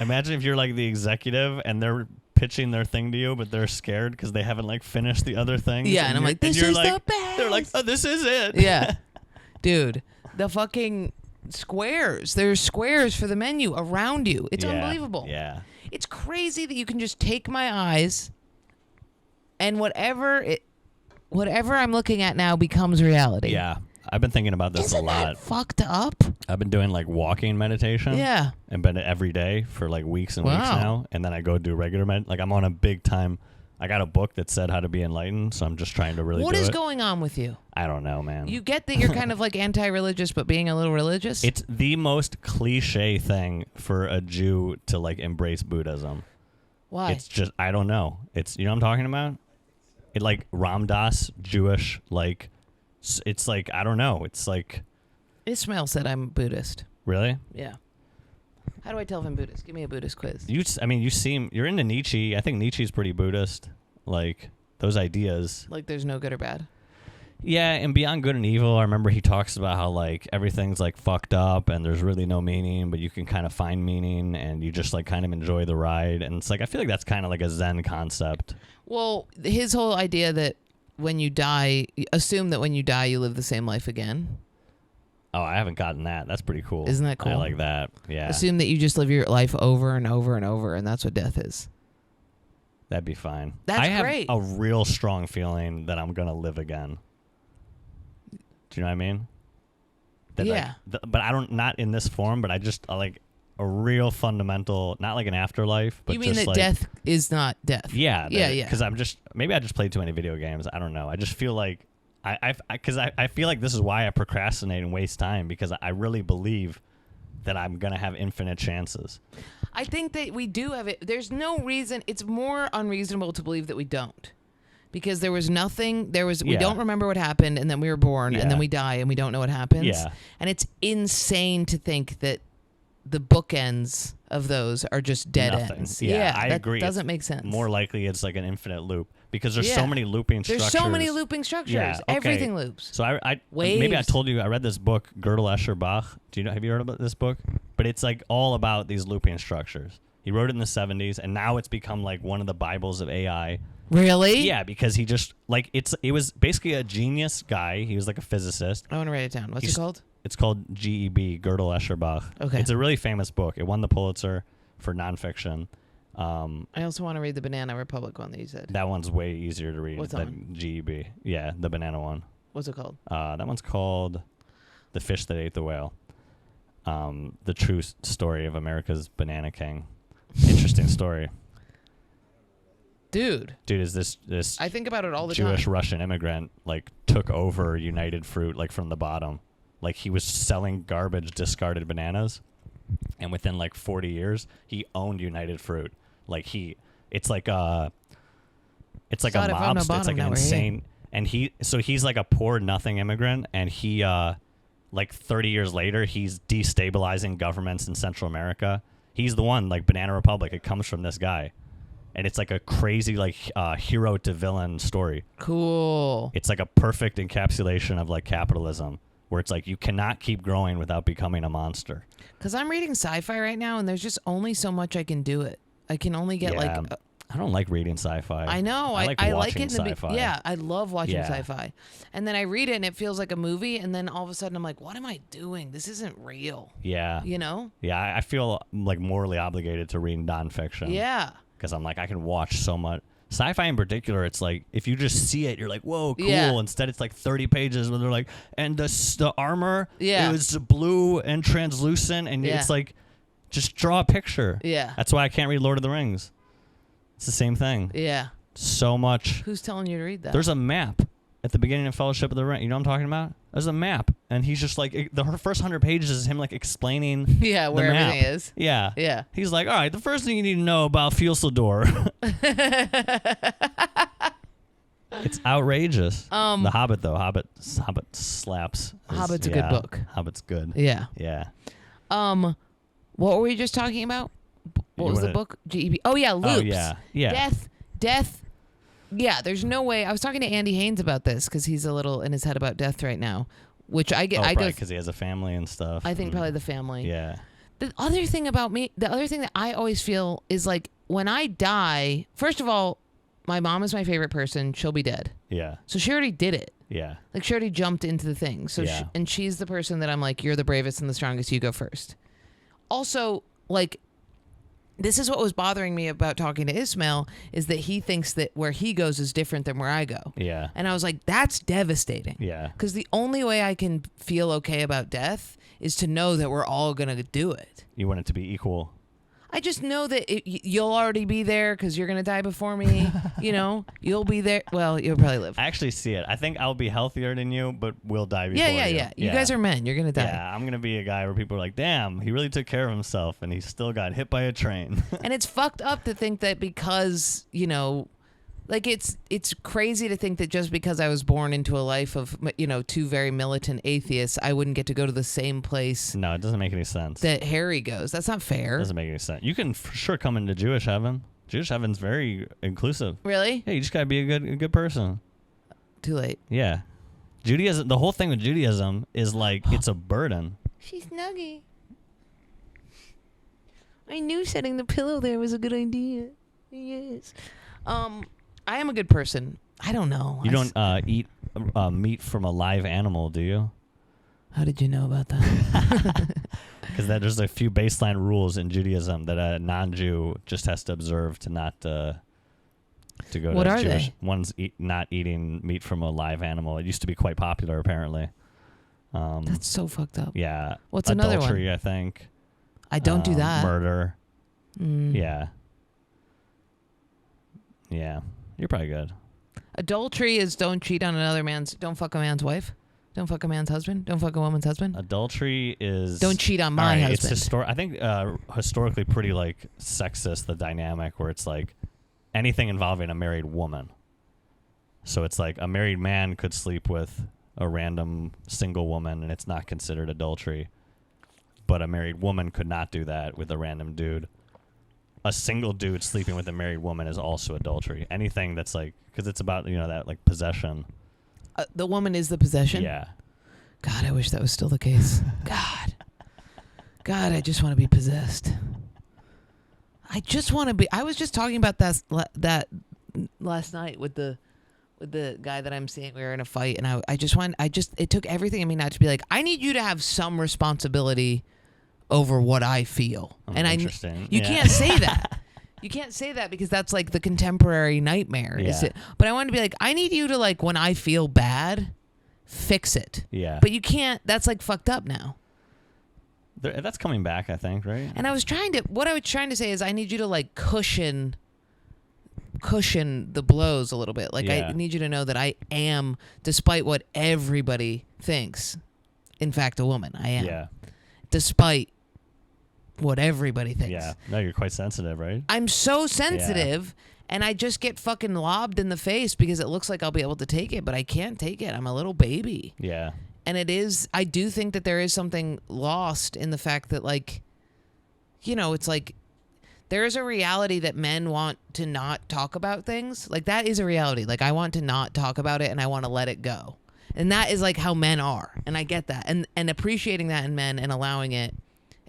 Imagine if you're like the executive and they're pitching their thing to you, but they're scared because they haven't like finished the other things. Yeah, and I'm like, this is the best. They're like, oh, this is it. Yeah. Dude, the fucking squares. There's squares for the menu around you. It's unbelievable. Yeah. It's crazy that you can just take my eyes and whatever I'm looking at now becomes reality. Yeah. I've been thinking about this Isn't a lot. That fucked up? I've been doing like walking meditation. Yeah. And been every day for like weeks and weeks now. And then I go do regular like I'm on a big time. I got a book that said how to be enlightened, so I'm just trying to really What do is it. going on with you? I don't know, man. You get that you're kind of like anti-religious, but being a little religious? It's the most cliche thing for a Jew to like embrace Buddhism. Why? It's just, I don't know. It's, you know what I'm talking about? It like Ram Dass Jewish, like, it's like, I don't know. It's like. Ismail said I'm Buddhist. Really? Yeah. How do I tell if I'm Buddhist? Give me a Buddhist quiz. You're into Nietzsche. I think Nietzsche's pretty Buddhist. Like, those ideas. Like there's no good or bad? Yeah, and Beyond Good and Evil, I remember he talks about how, like, everything's, like, fucked up and there's really no meaning, but you can kind of find meaning and you just, like, kind of enjoy the ride. And it's like, I feel like that's kind of like a Zen concept. Well, his whole idea that when you die, assume that when you die, you live the same life again. Oh, I haven't gotten that. That's pretty cool. Isn't that cool? I like that. Yeah. Assume that you just live your life over and over and over, and that's what death is. That'd be fine. That's I have great. a real strong feeling that I'm going to live again. Do you know what I mean? That, yeah. Like, but I don't, not in this form, but I like a real fundamental, not like an afterlife, but you mean just that like, death is not death? Yeah. Yeah. Because maybe I just played too many video games. I don't know. I just feel like, I feel like this is why I procrastinate and waste time, because I really believe that I'm going to have infinite chances. I think that we do have it. There's no reason. It's more unreasonable to believe that we don't. Because there was nothing, we don't remember what happened, and then we were born, and then we die, and we don't know what happens. Yeah. And it's insane to think that the bookends of those are just dead Nothing. ends. Yeah, I that agree. Doesn't make sense. More likely it's like an infinite loop, because there's so many looping There's structures. so many looping structures. Yeah, okay. Everything loops. So I Waves. maybe I told you I read this book, Gödel Escher Bach. Have you heard about this book? But it's like all about these looping structures. He wrote it in the 70s, and now it's become like one of the Bibles of AI. Really? Yeah, because he just like it was basically a genius guy. He was like a physicist. I want to write it down. What's it called? It's called GEB, Gödel Escher Bach. Okay. It's a really famous book. It won the Pulitzer for nonfiction. I also want to read the Banana Republic one that you said. That one's way easier to read What's that one? than GEB. Yeah, the banana one. What's it called? That one's called The Fish That Ate the Whale. The true story of America's banana king. Interesting story. Dude, is this I think about it all the Jewish time. Russian immigrant like took over United Fruit like from the bottom. Like he was selling garbage discarded bananas, and within like 40 years he owned United Fruit. Like it's like a mobster. It's like an insane, and he's like a poor nothing immigrant, and he like 30 years later he's destabilizing governments in Central America. He's the one, like Banana Republic. It comes from this guy. And it's like a crazy, like, hero to villain story. Cool. It's like a perfect encapsulation of, like, capitalism, where it's like you cannot keep growing without becoming a monster. Because I'm reading sci-fi right now, and there's just only so much I can do it. I can only get, I don't like reading sci-fi. I know. I like it in sci-fi. Yeah, I love watching sci-fi. And then I read it, and it feels like a movie, and then all of a sudden I'm like, what am I doing? This isn't real. Yeah. You know? Yeah, I feel, like, morally obligated to read nonfiction. Yeah. Because I'm like, I can watch so much. Sci-fi in particular, it's like, if you just see it, you're like, whoa, cool. Yeah. Instead, it's like 30 pages where they're like, and the armor is blue and translucent, and it's like, just draw a picture. Yeah. That's why I can't read Lord of the Rings. It's the same thing. Yeah. So much. Who's telling you to read that? There's a map at the beginning of Fellowship of the Ring. You know what I'm talking about? There's a map, and he's just like, the first 100 pages is him like explaining where the map. everything is. Yeah. Yeah. He's like, all right, the first thing you need to know about Fusildor. It's outrageous. The Hobbit, though. Hobbit slaps. Hobbit's a good book. Hobbit's good. Yeah. Yeah. What were we just talking about? What was the book? GEB. Oh, yeah, loops. Oh, yeah. Yeah. Death. Yeah, there's no way. I was talking to Andy Haynes about this because he's a little in his head about death right now, which I get. Probably because he has a family and stuff. I think probably the family. Yeah. The other thing that I always feel is like when I die, first of all, my mom is my favorite person. She'll be dead. Yeah. So she already did it. Yeah. Like she already jumped into the thing. So and she's the person that I'm like, you're the bravest and the strongest. You go first. Also, like, this is what was bothering me about talking to Ismail is that he thinks that where he goes is different than where I go. Yeah. And I was like, that's devastating. Yeah. Because the only way I can feel okay about death is to know that we're all going to do it. You want it to be equal. I just know that you'll already be there because you're going to die before me. You'll be there. Well, you'll probably live. I actually see it. I think I'll be healthier than you, but we'll die before you. Yeah. You guys are men. You're going to die. Yeah, I'm going to be a guy where people are like, damn, he really took care of himself, and he still got hit by a train. And it's fucked up to think that because, like it's crazy to think that just because I was born into a life of, two very militant atheists, I wouldn't get to go to the same place. No, it doesn't make any sense. That Harry goes. That's not fair. It doesn't make any sense. You can for sure come into Jewish heaven. Jewish heaven's very inclusive. Really? Yeah, you just gotta be a good person. Too late. Yeah. Judaism, the whole thing with Judaism is like it's a burden. She's nuggy. I knew setting the pillow there was a good idea. Yes. I am a good person. I don't know. You don't eat meat from a live animal, do you? How did you know about that? Because there's a few baseline rules in Judaism that a non-Jew just has to observe to not to go what to are Jewish. they? One's not eating meat from a live animal. It used to be quite popular, apparently. That's so fucked up. Yeah. What's another one? Adultery, I think. I don't do that. Murder. Mm. Yeah. Yeah. You're probably good. Adultery is don't fuck a man's wife. Don't fuck a man's husband. Don't fuck a woman's husband. Adultery is... Don't cheat on my husband. It's I think historically pretty like sexist, the dynamic where it's like anything involving a married woman. So it's like a married man could sleep with a random single woman and it's not considered adultery. But a married woman could not do that with a random dude. A single dude sleeping with a married woman is also adultery. Anything that's like... Because it's about, that like possession. The woman is the possession? Yeah. God, I wish that was still the case. God, I just want to be possessed. I just want to be... I was just talking about that last night with the guy that I'm seeing. We were in a fight, and it took everything in me not to be like, I need you to have some responsibility over what I feel. You can't say that. You can't say that because that's like the contemporary nightmare. Yeah. But I want to be like, I need you to like, when I feel bad, fix it. Yeah. But you can't. That's like fucked up now. That's coming back, I think, right? And what I was trying to say is I need you to like cushion the blows a little bit. Like I need you to know that I am, despite what everybody thinks, in fact, a woman. I am. Yeah. Despite what everybody thinks. Yeah. No, you're quite sensitive, right? I'm so sensitive, and I just get fucking lobbed in the face because it looks like I'll be able to take it, but I can't take it. I'm a little baby. Yeah. And I do think that there is something lost in the fact that, like, it's like there is a reality that men want to not talk about things. Like, that is a reality. Like, I want to not talk about it, and I want to let it go. And that is, like, how men are. And I get that. And appreciating that in men and allowing it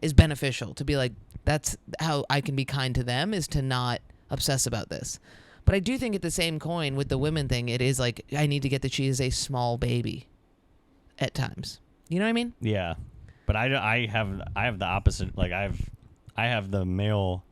is beneficial to be like, that's how I can be kind to them, is to not obsess about this. But I do think at the same coin with the women thing, it is like, I need to get that she is a small baby at times. You know what I mean? Yeah. But I have the opposite. Like I have the male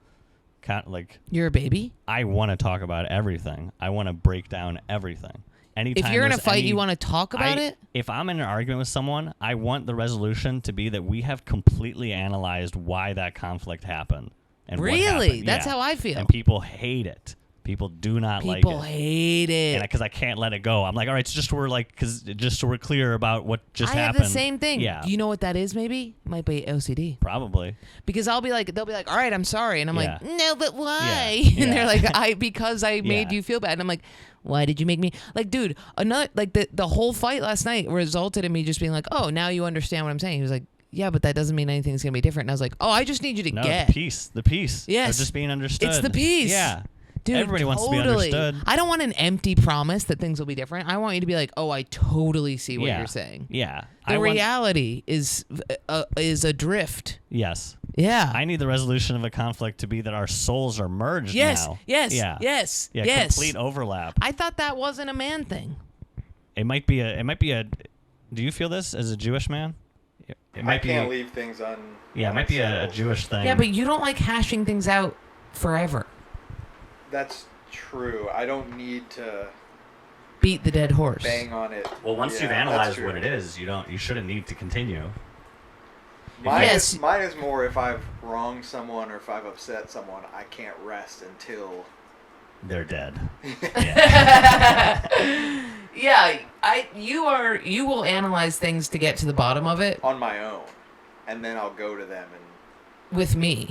like, you're a baby? I want to talk about everything. I want to break down everything. Anytime if you're in a fight, you want to talk about it? If I'm in an argument with someone, I want the resolution to be that we have completely analyzed why that conflict happened. And really? What happened. That's how I feel. And people hate it. People do not like it. People hate it. Because I can't let it go. I'm like, all right, it's just so we're clear about what just happened. I have the same thing. Yeah. Do you know what that is, maybe? Might be OCD. Probably. Because they'll be like, all right, I'm sorry. And I'm like, no, but why? Yeah. And they're like, because I made you feel bad. And I'm like, why did you make me? Like, dude, the whole fight last night resulted in me just being like, oh, now you understand what I'm saying. He was like, yeah, but that doesn't mean anything's going to be different. And I was like, oh, I just need you to get. The peace. Yes. Of just being understood. It's the peace. Yeah. Dude, everybody wants to be understood. I don't want an empty promise that things will be different. I want you to be like, oh, I totally see what you're saying. Yeah. The reality is adrift. Yes. Yeah. I need the resolution of a conflict to be that our souls are merged now. Yes. Yeah. Yes. Yeah. Yes. Complete overlap. I thought that wasn't a man thing. It might be a. Do you feel this as a Jewish man? I can't leave things on. Yeah, it might be a Jewish thing. Yeah, but you don't like hashing things out forever. That's true. I don't need to beat the dead horse. Bang on it. Well, once you've analyzed what it is, you shouldn't need to continue. Mine is more if I've wronged someone or if I've upset someone, I can't rest until they're dead. Yeah, you will analyze things to get to the bottom of it on my own, and then I'll go to them and with me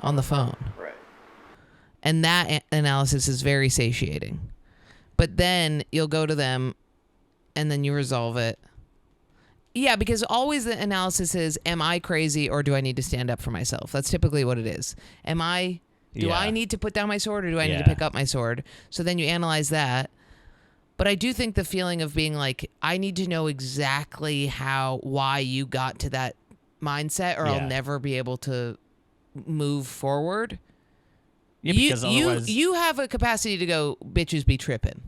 on the phone. Right. And that analysis is very satiating. But then you'll go to them and then you resolve it. Yeah, because always the analysis is, am I crazy or do I need to stand up for myself? That's typically what it is. Do I need to put down my sword or do I need to pick up my sword? So then you analyze that. But I do think the feeling of being like, I need to know exactly why you got to that mindset or I'll never be able to move forward. Yeah, because otherwise... you have a capacity to go, bitches be tripping.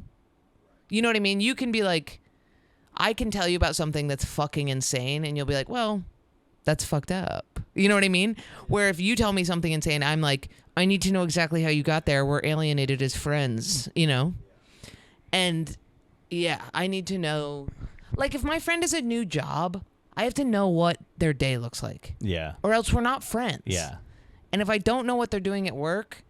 You know what I mean? You can be like, I can tell you about something that's fucking insane, and you'll be like, well, that's fucked up. You know what I mean? Where if you tell me something insane, I'm like, I need to know exactly how you got there. We're alienated as friends, you know? And yeah, I need to know. Like, if my friend has a new job, I have to know what their day looks like. Yeah. Or else we're not friends. Yeah. And if I don't know what they're doing at work,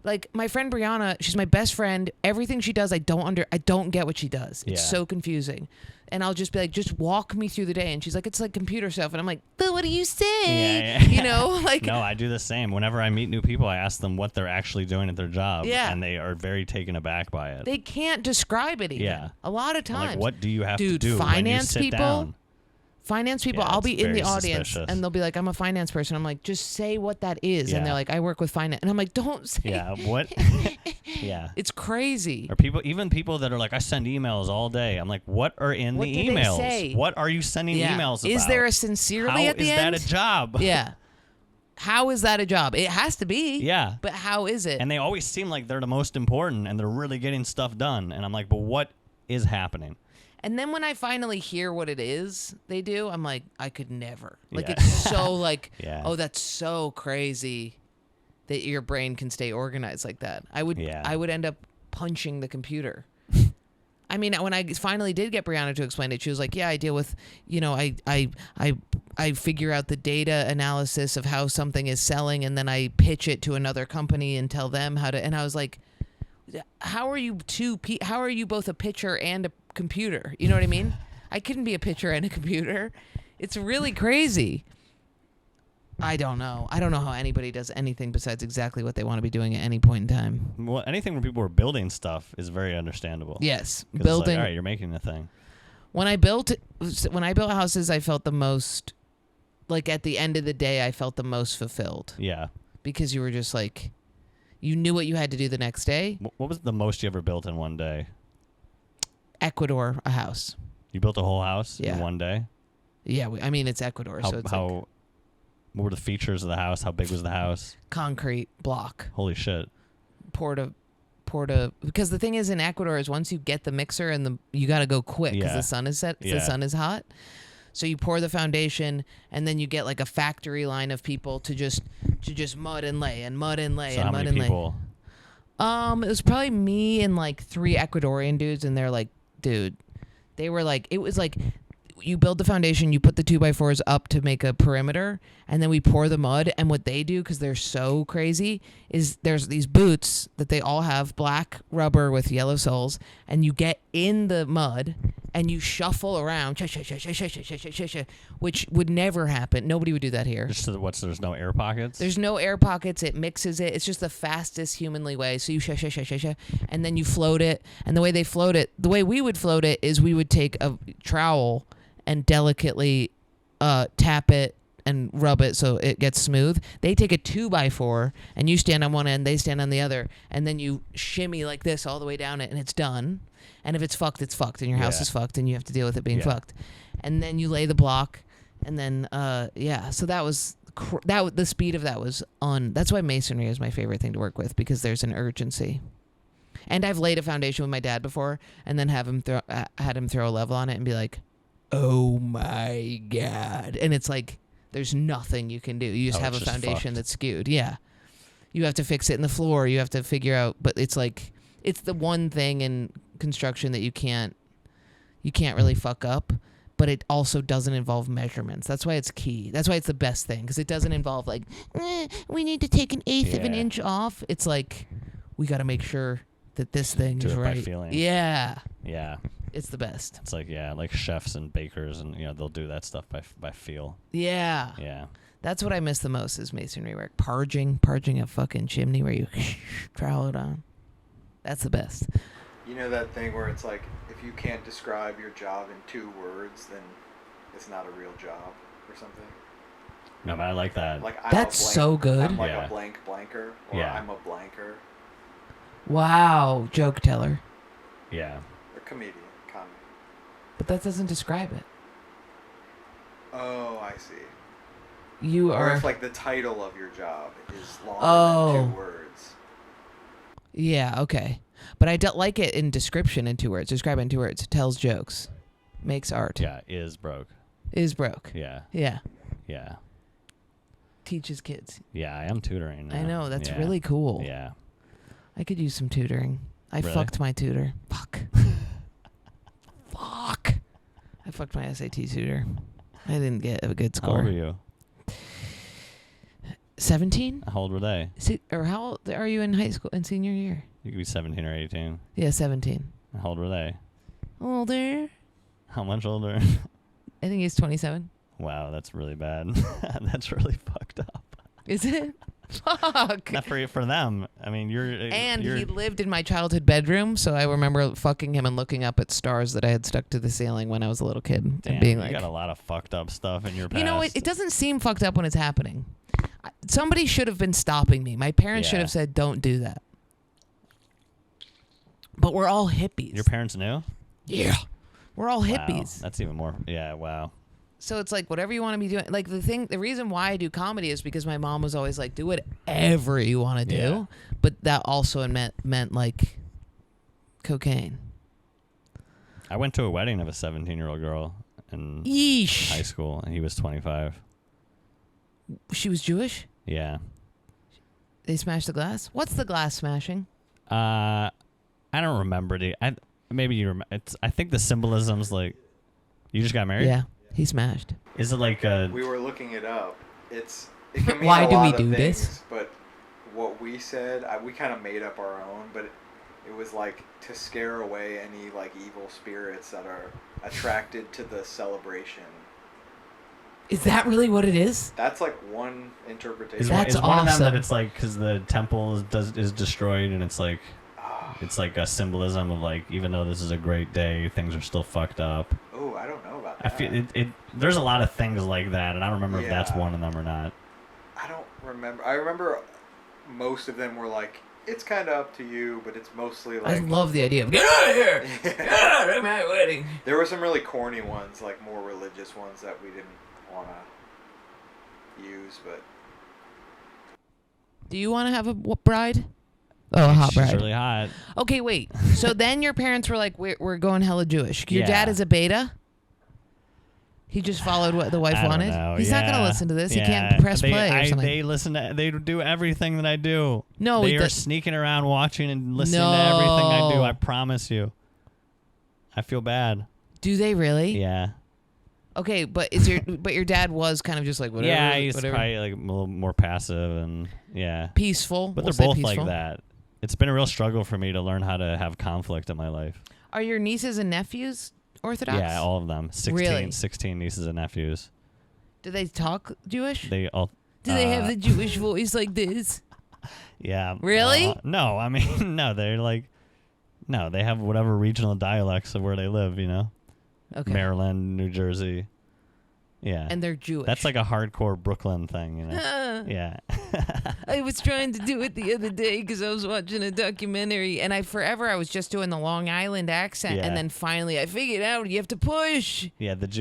like my friend Brianna, she's my best friend. Everything she does, I don't get what she does. It's so confusing. And I'll just be like, just walk me through the day. And she's like, it's like computer stuff. And I'm like, but what do you say? Yeah. You know, like. No, I do the same. Whenever I meet new people, I ask them what they're actually doing at their job. Yeah. And they are very taken aback by it. They can't describe it even. Yeah. A lot of times. Like, what do you have to do finance when you sit people, down? Finance people, Yeah, I'll be in the very audience suspicious. and they'll be like, I'm a finance person. I'm like, just say what that is. Yeah. And they're like, I work with finance. And I'm like, don't say. Yeah, what? Yeah. It's crazy. Or even people that are like, I send emails all day. I'm like, what are in What the do they emails? say? What are you sending emails about? Is there a sincerely How at the end? is that a job? Yeah. How is that a job? It has to be. Yeah. But how is it? And they always seem like they're the most important and they're really getting stuff done. And I'm like, but what is happening? And then when I finally hear what it is they do, I'm like, I could never. Like, Yeah. it's so like, Yeah. oh, that's so crazy that your brain can stay organized like that. I would end up punching the computer. I mean, when I finally did get Brianna to explain it, she was like, yeah, I deal with, you know, I figure out the data analysis of how something is selling, and then I pitch it to another company and tell them how to, and I was like, how are you both a pitcher and a computer? You know what I mean? I couldn't be a pitcher and a computer. It's really crazy. I don't know how anybody does anything besides exactly what they want to be doing at any point in time. Well, anything where people are building stuff is very understandable. Yes, 'Cause building. It's like, all right, you're making a thing. When I built houses, I felt the most, like at the end of the day, I felt the most fulfilled. Yeah. Because you were just like, you knew what you had to do the next day. What was the most you ever built in one day? Ecuador, a house. You built a whole house Yeah. in one day? Yeah, I mean, it's Ecuador, so it's like what were the features of the house? How big was the house? concrete block. Holy shit. Poured a because the thing is in Ecuador is once you get the mixer and you got to go quick because Yeah. the sun is set, Yeah. the sun is hot. So you pour the foundation and then you get like a factory line of people to just mud and lay and mud and lay So and how mud many and people? lay. It was probably me and like 3 Ecuadorian dudes, and they're like, dude, they were like, it was like, you build the foundation, you put the 2x4s up to make a perimeter, and then we pour the mud. And what they do, because they're so crazy, is there's these boots that they all have black rubber with yellow soles, and you get in the mud and you shuffle around, which would never happen. Nobody would do that here. Just so there's no air pockets? There's no air pockets. It mixes it. It's just the fastest humanly way. So you and then you float it. And the way they float it, the way we would float it is we would take a trowel and delicately tap it and rub it so it gets smooth. They take a 2x4 and you stand on one end, they stand on the other, and then you shimmy like this all the way down it, and it's done. And if it's fucked, it's fucked, and your house is fucked, and you have to deal with it being fucked. And then you lay the block, and then so that was the speed of that was that's why masonry is my favorite thing to work with, because there's an urgency. And I've laid a foundation with my dad before, and then had him throw a level on it and be like, oh my God. And it's like, there's nothing you can do. You just have a foundation that's skewed. Yeah. You have to fix it in the floor. You have to figure out, but it's like, it's the one thing in construction that you can't really fuck up, but it also doesn't involve measurements. That's why it's key. That's why it's the best thing, because it doesn't involve like, we need to take 1/8 of an inch off. It's like, we got to make sure that this thing Do is it right. by feeling. Yeah. Yeah. It's the best. It's like, like chefs and bakers, and they'll do that stuff by feel. Yeah. Yeah. That's what I miss the most is masonry work. Parging a fucking chimney where you trowel it on. That's the best. You know that thing where it's like, if you can't describe your job in 2 words, then it's not a real job or something. No, but I like that. Like That's so good. I'm like a blank blanker, or I'm a blanker. Wow, joke teller. Yeah. Or comedian, comedy. But that doesn't describe it. Oh, I see. You or are. if like the title of your job is longer than 2 words. Yeah, okay. But I don't like it in description in 2 words. Describe it in 2 words. Tells jokes. Makes art. Yeah, is broke. Is broke. Yeah. Yeah. Yeah. Teaches kids. Yeah, I am tutoring now. I know. That's really cool. Yeah. I could use some tutoring. I fucked my tutor. Fuck. Fuck. I fucked my SAT tutor. I didn't get a good score. How old are you? 17? How old were they? Or how old are you in high school, in senior year? You could be 17 or 18. Yeah, 17. How old were they? Older. How much older? I think he's 27. Wow, that's really bad. That's really fucked up. Is it? Fuck. Not for them. I mean, he lived in my childhood bedroom, so I remember fucking him and looking up at stars that I had stuck to the ceiling when I was a little kid. Damn, and being you like, got a lot of fucked up stuff in your past. You know, it doesn't seem fucked up when it's happening. Somebody should have been stopping me. My parents should have said, don't do that. But we're all hippies. Your parents knew? Yeah. We're all hippies. Wow, that's even more. Yeah, wow. So it's like whatever you want to be doing. Like the reason why I do comedy is because my mom was always like, do whatever you want to do. Yeah. But that also meant like cocaine. I went to a wedding of a 17-year-old girl in Yeesh. high school, and he was 25. She was Jewish? Yeah. They smashed the glass? What's the glass smashing? I don't remember. Maybe you remember. I think the symbolism's like, you just got married? Yeah. He smashed. Is it like We were looking it up. It can mean Why a do we lot of do things, this? But what we said, we kind of made up our own, but it was like to scare away any like evil spirits that are attracted to the celebration. Is that really what it is? That's like one interpretation. That's is one of them awesome. that it's like because the temple is destroyed, and it's like a symbolism of like, even though this is a great day, things are still fucked up. Oh, I don't know about I that. feel there's a lot of things like that, and I don't remember if that's one of them or not. I don't remember. I remember most of them were like, it's kind of up to you, but it's mostly like. I love the idea of get out of here. Get out of my wedding. There were some really corny ones, like more religious ones that we didn't want to use, but. Do you want to have a bride? Oh, a hot She's bride. really hot. Okay, wait. So then your parents were like, we're going hella Jewish. Your Yeah. dad is a beta? He just followed what the wife I don't wanted? know. He's not going to Yeah. listen to this. Yeah. He can't press play or something. They listen to. They do everything that I do. No, they are sneaking around, watching and listening to No. everything I do. I promise you. I feel bad. Do they really? Yeah. Okay, but your dad was kind of just like whatever. Yeah, he's whatever. probably like a little more passive and yeah. Peaceful. But We'll they're say both peaceful. like that. It's been a real struggle for me to learn how to have conflict in my life. Are your nieces and nephews Orthodox? Yeah, all of them. 16 nieces and nephews. Do they talk Jewish? They all. Do they have the Jewish voice like this? Yeah. Really? No, I mean, no. They're like, no. They have whatever regional dialects of where they live. You know, Okay. Maryland, New Jersey. Yeah. And they're Jewish. That's like a hardcore Brooklyn thing, you know. Yeah. I was trying to do it the other day because I was watching a documentary, and I was just doing the Long Island accent, Yeah. and then finally I figured out you have to push. Yeah, that's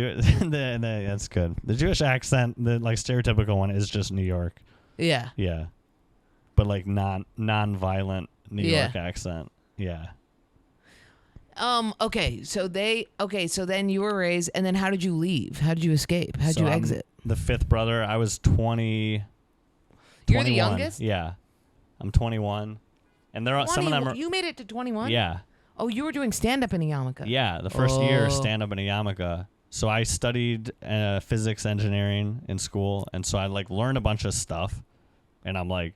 good. The Jewish accent, the like stereotypical one, is just New York. Yeah. Yeah, but like non-violent New Yeah. York accent. Yeah. Okay. So then you were raised, and then how did you leave? How did you escape? How did you I'm exit? the fifth brother. I was 20. You're the 21. youngest? Yeah, I'm 21, and there are some of them are. You made it to 21. Yeah. Oh, you were doing stand up in a yarmulke. Yeah, the first year Oh. stand up in a yarmulke. So I studied physics engineering in school, and so I like learned a bunch of stuff, and I'm like,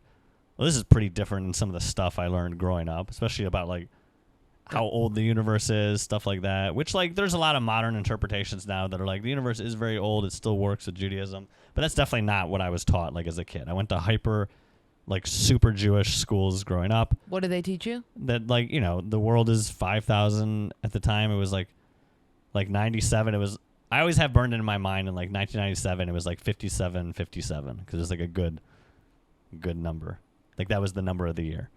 well, this is pretty different than some of the stuff I learned growing up, especially about like how old the universe is, stuff like that, which like there's a lot of modern interpretations now that are like the universe is very old, it still works with Judaism, but that's definitely not what I was taught like as a kid. I went to super Jewish schools growing up. What did they teach you? That like, you know, the world is 5,000 at the time. It was like 97. It was, I always have burned into my mind in like 1997 it was like 57 because it was like a good number. Like that was the number of the year.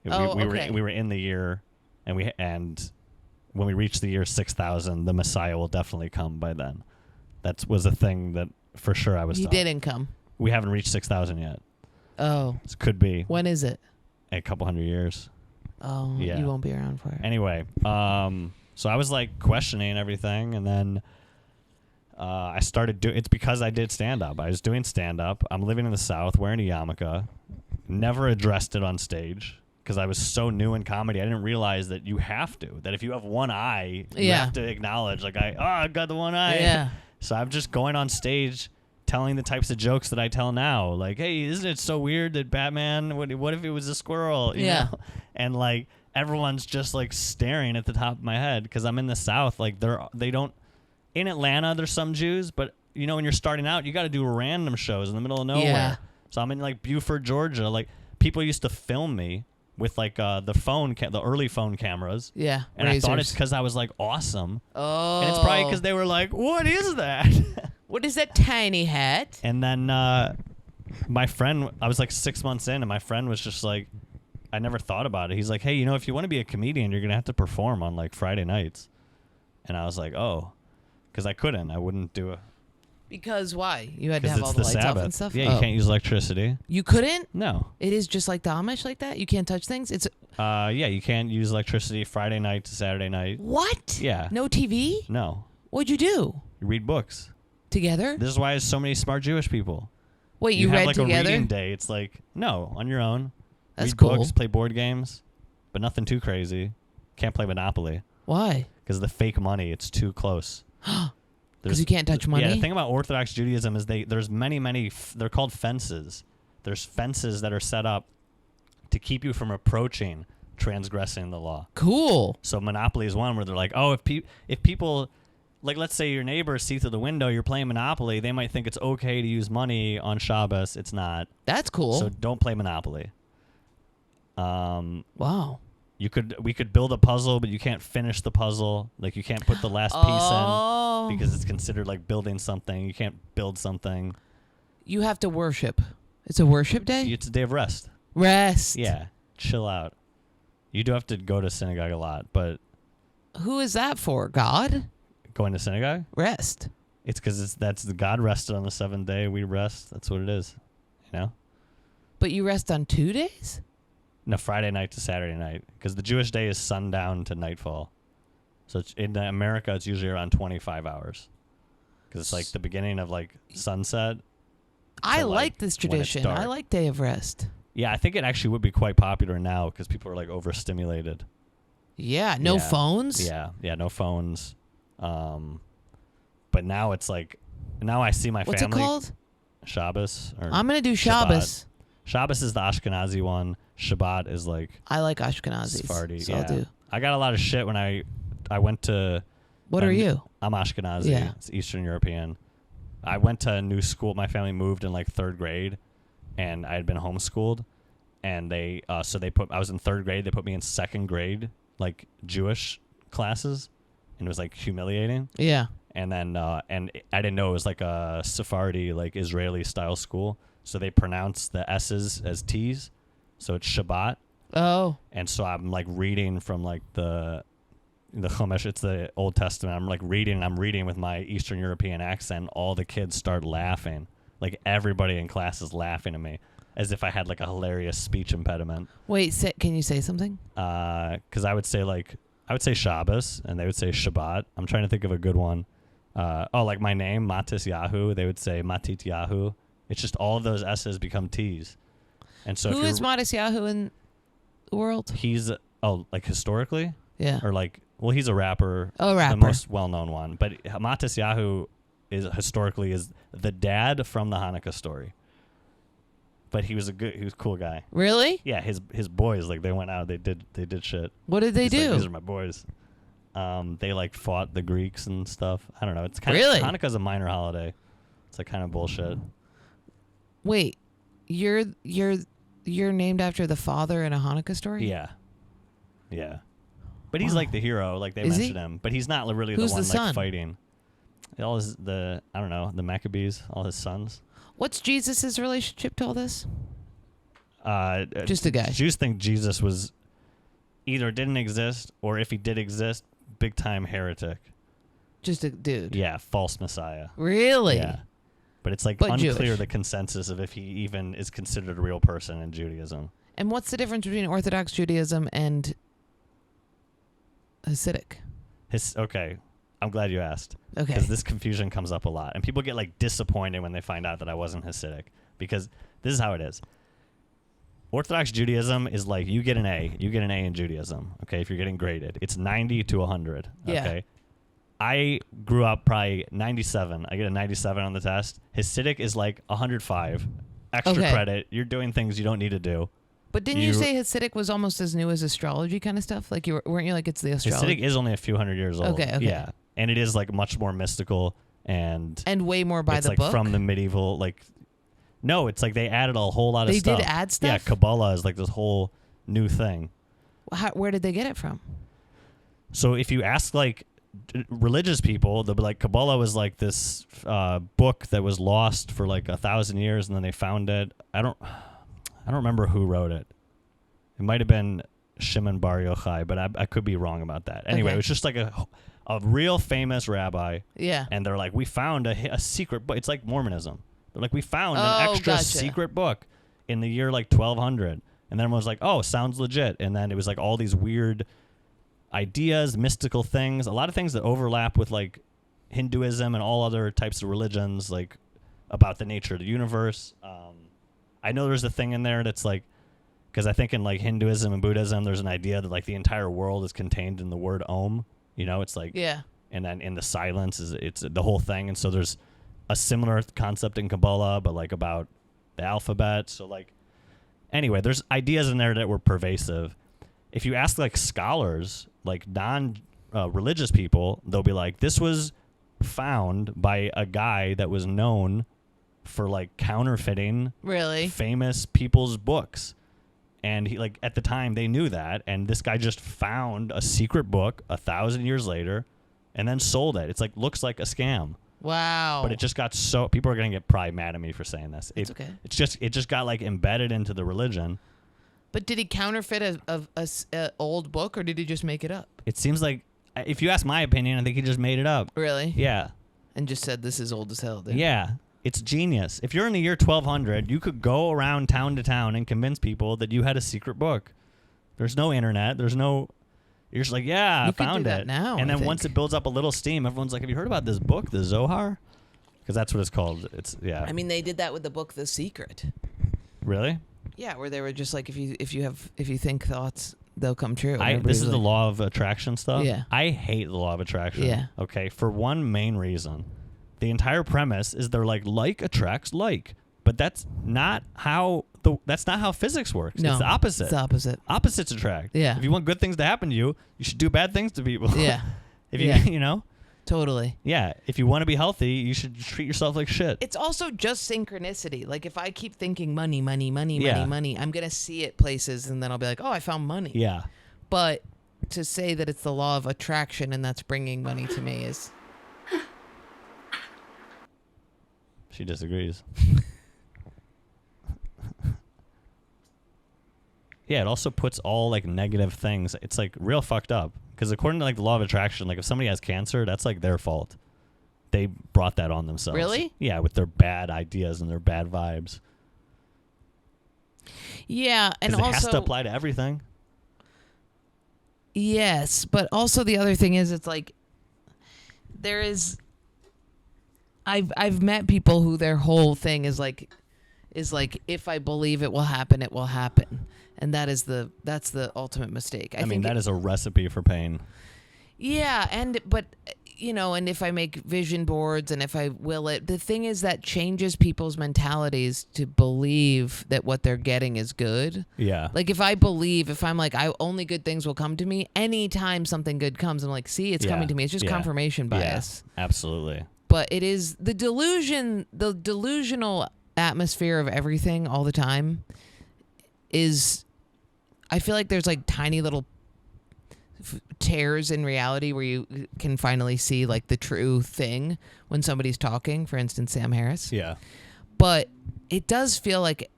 We were in the year, and when we reached the year 6,000, the Messiah will definitely come by then. That was a thing that for sure I was He taught. didn't come. We haven't reached 6,000 yet. Oh. This could be. When is it? A couple hundred years. Oh, Yeah. you won't be around for it. Anyway, so I was like questioning everything, and then I started doing. It's because I did stand up. I was doing stand up. I'm living in the South, wearing a yarmulke. Never addressed it on stage because I was so new in comedy. I didn't realize that you have to. That if you have one eye, you have to acknowledge like I got the one eye. Yeah. So I'm just going on stage, telling the types of jokes that I tell now. Like, hey, isn't it so weird that Batman? What if it was a squirrel? You know? And like everyone's just like staring at the top of my head because I'm in the South. Like they don't. In Atlanta, there's some Jews, but you know when you're starting out, you got to do random shows in the middle of nowhere. Yeah. So I'm in like Buford, Georgia. Like people used to film me with like the early phone cameras. Yeah. And razors. I thought it's because I was like awesome. Oh. And it's probably because they were like, "What is that?" What is that tiny hat? And then my friend, I was like 6 months in, and my friend was just like, I never thought about it. He's like, "Hey, you know, if you want to be a comedian, you're gonna have to perform on like Friday nights." And I was like, "Oh," because I wouldn't do it. Because why? You had to have all It's the the lights Sabbath. off and stuff? Yeah, you can't use electricity. You couldn't? No. It is just like the Amish like that? You can't touch things? It's Yeah, you can't use electricity Friday night to Saturday night. What? Yeah. No TV? No. What'd you do? You read books. Together? This is why there's so many smart Jewish people. Wait, you have read like together? a reading day. It's like, no, on your own. That's read cool. books, play board games, but nothing too crazy. Can't play Monopoly. Why? Because the fake money, it's too close. Because you can't touch money? Yeah, the thing about Orthodox Judaism is there's many, they're called fences. There's fences that are set up to keep you from approaching transgressing the law. Cool. So Monopoly is one where they're like, oh, if people, like let's say your neighbors see through the window, you're playing Monopoly, they might think it's okay to use money on Shabbos. It's not. That's cool. So don't play Monopoly. Wow. We could build a puzzle, but you can't finish the puzzle. Like you can't put the last piece in because it's considered like building something. You can't build something. You have to worship. It's a worship day? It's a day of rest. Rest. Yeah. Chill out. You do have to go to synagogue a lot, but Who is that for? God? going to synagogue? Rest. It's because that's the God rested on the seventh day. We rest. That's what it is. You know? But you rest on 2 days? No, Friday night to Saturday night. Because the Jewish day is sundown to nightfall. So in America, it's usually around 25 hours. Because it's like the beginning of like sunset. I like, like this when it's tradition. dark. I like Day of Rest. Yeah, I think it actually would be quite popular now because people are like overstimulated. Yeah. No Yeah. phones? Yeah, no phones. But now it's like, now I see my What's family. it called? Shabbos. Or I'm going to do Shabbat. Shabbos. Shabbos is the Ashkenazi one. Shabbat is like I like Ashkenazis. Sephardi. So yeah. I'll do. I got a lot of shit when I went to. What are you? I'm Ashkenazi. Yeah. It's Eastern European. I went to a new school. My family moved in like third grade, and I had been homeschooled, and they I was in third grade. They put me in second grade, like Jewish classes, and it was like humiliating. Yeah. And then and I didn't know it was like a Sephardi, like Israeli style school. So they pronounce the S's as T's, so it's Shabbat. Oh. And so I'm like reading from like the Chumash, it's the Old Testament. I'm like reading, I'm reading with my Eastern European accent. All the kids start laughing. Like everybody in class is laughing at me as if I had like a hilarious speech impediment. Wait, can you say something? Because I would say Shabbos and they would say Shabbat. I'm trying to think of a good one. Like my name, Matis Yahu. They would say Matit Yahu. It's just all of those S's become T's. And so Who is Matty Litwack in the world? He's like historically? Yeah. Or like Well, he's a rapper. Oh, rapper. The most well-known one. But Matisyahu is historically the dad from the Hanukkah story. But he was a cool guy. Really? Yeah, his boys, like, they went out, they did shit. What did they He's do? Like, these are my boys. They like fought the Greeks and stuff. I don't know. It's kind Really? of Hanukkah's a minor holiday. It's like kind of bullshit. Wait, you're named after the father in a Hanukkah story? Yeah. But he's Wow. like the hero, like they Is he? mentioned him. But he's not really Who's the one the like son? fighting. All his the Maccabees, all his sons. What's Jesus' relationship to all this? Just a guy. Jews think Jesus was either didn't exist, or if he did exist, big time heretic. Just a dude. Yeah, false messiah. Really? Yeah. But it's like But unclear Jewish. the consensus of if he even is considered a real person in Judaism. And what's the difference between Orthodox Judaism and Hasidic? Okay, I'm glad you asked. Okay. Because this confusion comes up a lot. And people get like disappointed when they find out that I wasn't Hasidic. Because this is how it is. Orthodox Judaism is like you get an A in Judaism, okay, if you're getting graded. It's 90 to 100, Yeah. okay? I grew up probably 97. I get a 97 on the test. Hasidic is like 105. Extra Okay. credit. You're doing things you don't need to do. But didn't you say Hasidic was almost as new as astrology kind of stuff? Like weren't you like it's the astrology? Hasidic is only a few hundred years old. Okay. Yeah. And it is like much more mystical and way more by it's the like book? from the medieval like no, it's like they added a whole lot of They stuff. did add stuff? Yeah, Kabbalah is like this whole new thing. Where did they get it from? So if you ask like religious people, they'll be like Kabbalah was like this book that was lost for like 1,000 years, and then they found it. I don't remember who wrote it. It might have been Shimon Bar Yochai, but I could be wrong about that. Anyway, Okay. it was just like a real famous rabbi, Yeah. and they're like, we found a secret book. It's like Mormonism. They're like, we found an Oh, extra gotcha. secret book in the year like 1200, and then everyone was like, oh, sounds legit. And then it was like all these weird ideas, mystical things, a lot of things that overlap with like Hinduism and all other types of religions, like about the nature of the universe. I know there's a thing in there that's like, because I think in like Hinduism and Buddhism, there's an idea that like the entire world is contained in the word Om. You know, it's like, Yeah. and then in the silence it's the whole thing. And so there's a similar concept in Kabbalah, but like about the alphabet. So like, anyway, there's ideas in there that were pervasive. If you ask like scholars, like non-religious people, they'll be like, this was found by a guy that was known for like counterfeiting Really? famous people's books. And he like at the time they knew that, and this guy just found a secret book 1,000 years later and then sold it. It's like looks like a scam. Wow. But it just got so people are gonna get probably mad at me for saying this. It's okay. It just got like embedded into the religion. But did he counterfeit a old book, or did he just make it up? It seems like if you ask my opinion, I think he just made it up. Really? Yeah. And just said this is old as hell, dude. Yeah. It's genius. If you're in the year 1200, you could go around town to town and convince people that you had a secret book. There's no internet. You're just like, yeah, You I could do found that it. now, And I then once think. it builds up a little steam, everyone's like, have you heard about this book, the Zohar? Because that's what it's called. It's yeah. I mean, they did that with the book The Secret. Really? Yeah, where they were just like, if you think thoughts, they'll come true. And This everybody's is the like- law of attraction stuff. Yeah. I hate the law of attraction. Yeah. Okay. For one main reason, the entire premise is they're like attracts like, but that's not how physics works. No, It's the opposite. It's the opposite. Opposites attract. Yeah. If you want good things to happen to you, you should do bad things to people. Yeah. If you Yeah. you know. Totally. Yeah. If you want to be healthy, you should treat yourself like shit. It's also just synchronicity. Like if I keep thinking money, money, money, Yeah. money, money, I'm gonna see it places, and then I'll be like, oh, I found money. Yeah. But to say that it's the law of attraction and that's bringing money to me is She disagrees. Yeah, it also puts all like negative things. It's like real fucked up because according to like the law of attraction, like if somebody has cancer, that's like their fault. They brought that on themselves. Really? Yeah, with their bad ideas and their bad vibes. yeah, and 'Cause it also has to apply to everything. yes, but also the other thing is it's like there is. I've met people who their whole thing is like if I believe it will happen, and that's the ultimate mistake. I mean, think that is a recipe for pain. Yeah, but and if I make vision boards and if I will it, the thing is that changes people's mentalities to believe that what they're getting is good. Yeah. Like if I'm like, only good things will come to me, anytime something good comes, I'm like, see, it's coming to me. It's just confirmation bias. Yeah, absolutely. But it is the delusional atmosphere of everything all the time is, I feel like there's like tiny little tears in reality where you can finally see like the true thing when somebody's talking, for instance Sam Harris. Yeah, but it does feel like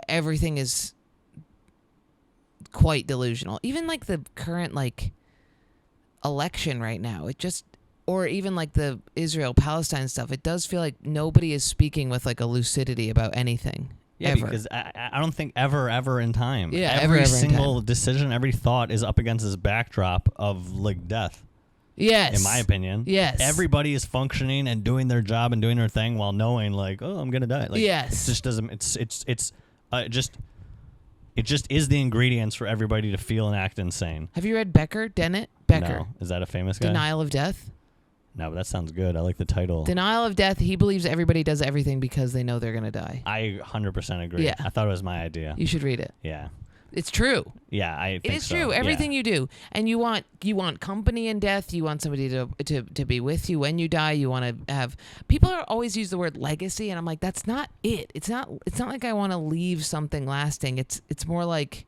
everything is quite delusional, even like the current like election right now. It just, or even like the Israel-Palestine stuff, it does feel like nobody is speaking with like a lucidity about anything. Yeah, ever. because I don't think ever in time. Yeah, every ever single decision, every thought is up against this backdrop of like death. Yes. In my opinion. Yes. Everybody is functioning and doing their job and doing their thing while knowing like, oh, I'm gonna die. Like, yes. It just doesn't. It just is the ingredients for everybody to feel and act insane. Have you read Becker? No. Is that a famous guy? Denial of Death? No, but that sounds good. I like the title. Denial of Death. He believes everybody does everything because they know they're going to die. I 100% agree. Yeah. I thought it was my idea. You should read it. Yeah. It's true. Yeah, I think it is so. true. Everything you do, and you want company in death. You want somebody to be with you when you die. You want to have. People are always use the word legacy, and I'm like, that's not it. It's not like I want to leave something lasting. It's more like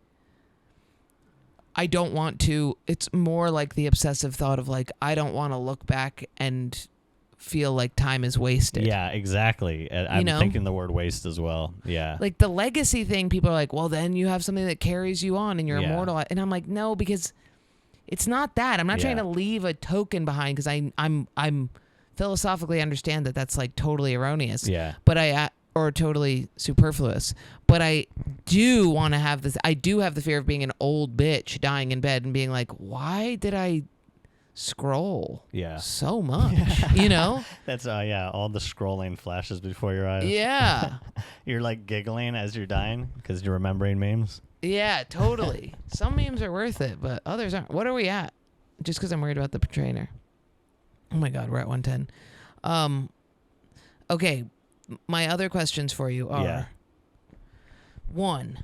I don't want to. It's more like the obsessive thought of like I don't want to look back and feel like time is wasted. Yeah, exactly. I'm thinking the word waste as well. Yeah. Like the legacy thing, people are like, well, then you have something that carries you on and you're immortal. And I'm like, no, because it's not that. I'm not trying to leave a token behind because I'm philosophically understand that that's like totally erroneous. Yeah. But or totally superfluous. But I do want to have this. I do have the fear of being an old bitch dying in bed and being like, why did I scroll so much? That's all the scrolling flashes before your eyes. Yeah. You're like giggling as you're dying because you're remembering memes. Yeah, totally. Some memes are worth it, but others aren't. What are we at? Just because I'm worried about the trainer. Oh my god, we're at 110. Okay, my other questions for you are: 1,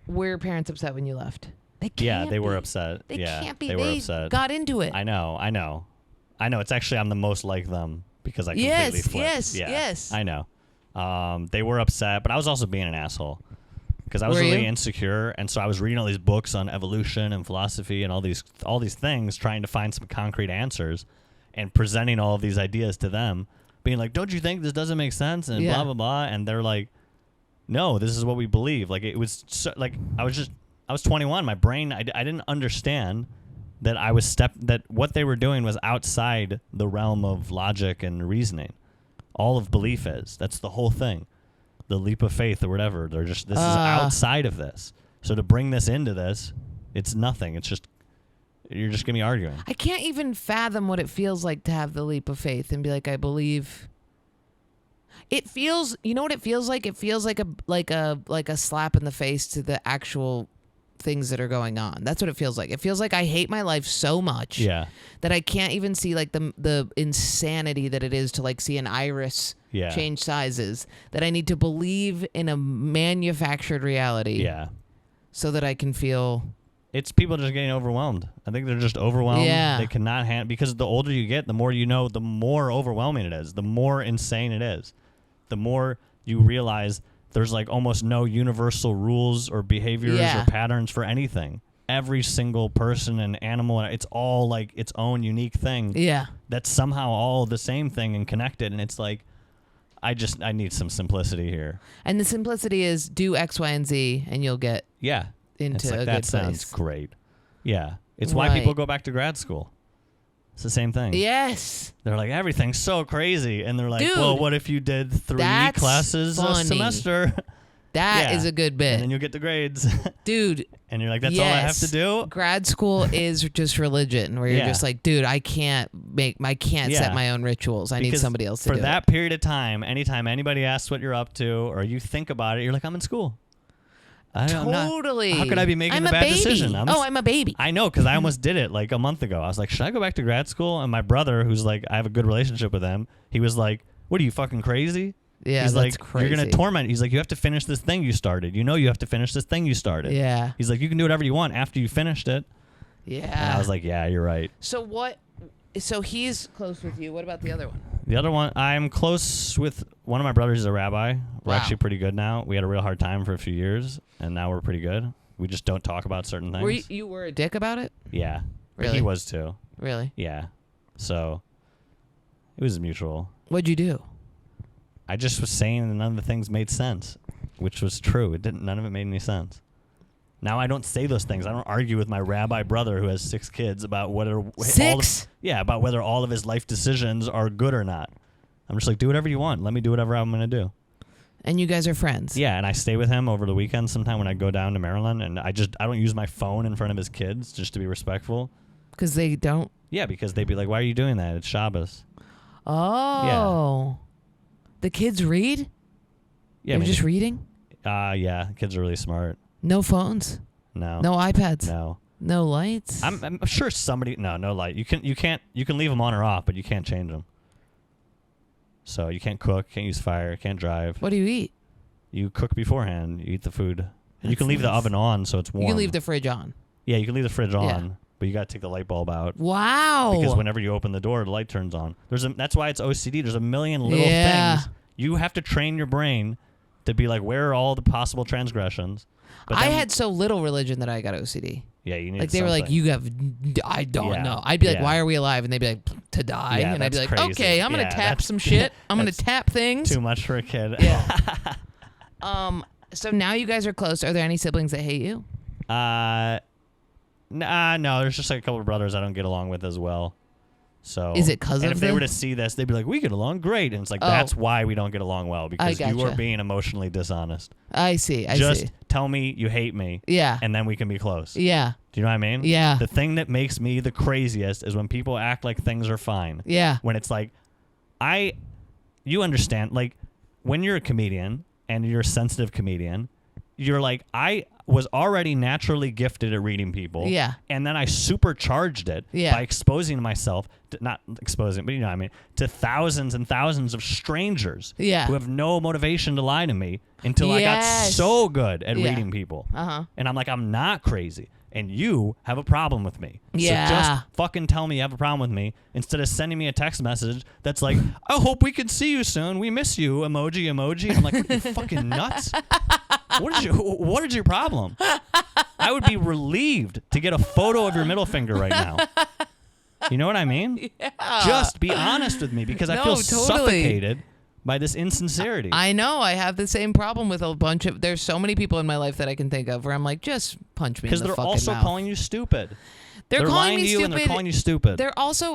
were your parents upset when you left? They were upset. They can't be. They were upset. Got into it. I know. It's actually I'm the most like them because I completely flipped. Yes. I know. They were upset, but I was also being an asshole because I was really insecure, and so I was reading all these books on evolution and philosophy and all these things, trying to find some concrete answers, and presenting all of these ideas to them, being like, "Don't you think this doesn't make sense?" and blah blah blah, and they're like, "No, this is what we believe." Like it was like I was 21. My brain, I didn't understand that that what they were doing was outside the realm of logic and reasoning. All of belief is. That's the whole thing. The leap of faith or whatever. This is outside of this. So to bring this into this, it's nothing. It's just, you're just going to be arguing. I can't even fathom what it feels like to have the leap of faith and be like, I believe. It feels, you know what it feels like? It feels like a slap in the face to the actual things that are going on. That's what it feels like. It feels like I hate my life so much that I can't even see like the insanity that it is to like see an iris change sizes, that I need to believe in a manufactured reality so that I can feel. It's people just getting overwhelmed. I think they're just overwhelmed. Yeah. They cannot handle, because the older you get, the more you know, the more overwhelming it is, the more insane it is, the more you realize there's like almost no universal rules or behaviors or patterns for anything. Every single person and animal, it's all like its own unique thing. Yeah. That's somehow all the same thing and connected. And it's like, I need some simplicity here. And the simplicity is do X, Y, and Z, and you'll get into it's like, a that good sounds place. great. Yeah. It's why people go back to grad school. It's the same thing. Yes. They're like, everything's so crazy. And they're like, dude, well, what if you did 3 classes a semester? That is a good bit. And then you'll get the grades. Dude. And you're like, that's all I have to do? Grad school is just religion, where you're just like, dude, I can't set my own rituals. I need somebody else to do it. For that period of time, anytime anybody asks what you're up to or you think about it, you're like, I'm in school. I don't know. Totally. How could I be making I'm the a bad baby. decision? I'm a baby. I know, because I almost did it like a month ago. I was like, should I go back to grad school? And my brother, who's like, I have a good relationship with him, he was like, what are you, fucking crazy? Yeah, he's that's like, crazy. you're going to torment. He's like, you have to finish this thing you started. You know you have to finish this thing you started. Yeah. He's like, you can do whatever you want after you finished it. Yeah. And I was like, yeah, you're right. So he's close with you. What about the other one? The other one, I'm close with one of my brothers. Is a rabbi. We're Wow. actually pretty good now. We had a real hard time for a few years, and now we're pretty good. We just don't talk about certain things. You were a dick about it? Yeah. But Really? he was too. Really? Yeah. So it was mutual. What'd you do? I just was saying that none of the things made sense, which was true. None of it made any sense. Now I don't say those things. I don't argue with my rabbi brother who has 6 kids about whether about whether all of his life decisions are good or not. I'm just like, do whatever you want. Let me do whatever I'm going to do. And you guys are friends? Yeah, and I stay with him over the weekend sometime when I go down to Maryland, and I don't use my phone in front of his kids just to be respectful. Because they don't? Yeah, because they'd be like, why are you doing that? It's Shabbos. Oh. Yeah. The kids read? Yeah. They're just reading? Yeah, kids are really smart. No phones? No. No iPads? No. No lights? I'm sure somebody. No light. You can leave them on or off, but you can't change them. So you can't cook, can't use fire, can't drive. What do you eat? You cook beforehand. You eat the food, and you can leave the nice. oven on so it's warm. You can leave the fridge on. Yeah, you can leave the fridge on, Yeah. but you got to take the light bulb out. Wow. Because whenever you open the door, the light turns on. That's why it's OCD. There's a million little Yeah. things. You have to train your brain to be like, where are all the possible transgressions? But I then, had so little religion that I got OCD. Yeah, you need Like they were like, something. you have, I don't Yeah. know. I'd be like, Yeah. why are we alive? And they'd be like, to die. Yeah, And I'd be like, that's crazy. okay, I'm gonna Yeah, tap that's- some shit. I'm gonna that's tap things. Too much for a kid. Yeah. So now you guys are close. Are there any siblings that hate you? No. There's just like a couple of brothers I don't get along with as well. So Is it 'cause and of if they the- were to see this, they'd be like, "We get along great," and it's like Oh. that's why we don't get along well because you gotcha. are being emotionally dishonest. I see. I Just see. tell me you hate me, Yeah. and then we can be close. Yeah. Do you know what I mean? Yeah. The thing that makes me the craziest is when people act like things are fine. Yeah. When it's like, you understand, like when you're a comedian and you're a sensitive comedian, you're like, I was already naturally gifted at reading people. Yeah. And then I supercharged it Yeah. by exposing myself, not exposing, but you know what I mean, to thousands and thousands of strangers Yeah. who have no motivation to lie to me until I got Yes. so good at Yeah. reading people. Uh-huh. And I'm like, I'm not crazy. And you have a problem with me. Yeah. So just fucking tell me you have a problem with me instead of sending me a text message that's like, I hope we can see you soon. We miss you. Emoji. I'm like, what are you fucking nuts? What is your problem? I would be relieved to get a photo of your middle finger right now. You know what I mean? Yeah. Just be honest with me because I No, feel totally. suffocated by this insincerity. I know. I have the same problem with a bunch of. There's so many people in my life that I can think of where I'm like, just punch me in Because the they're fucking also mouth. calling you stupid. They're calling lying me to you stupid. and they're calling you stupid.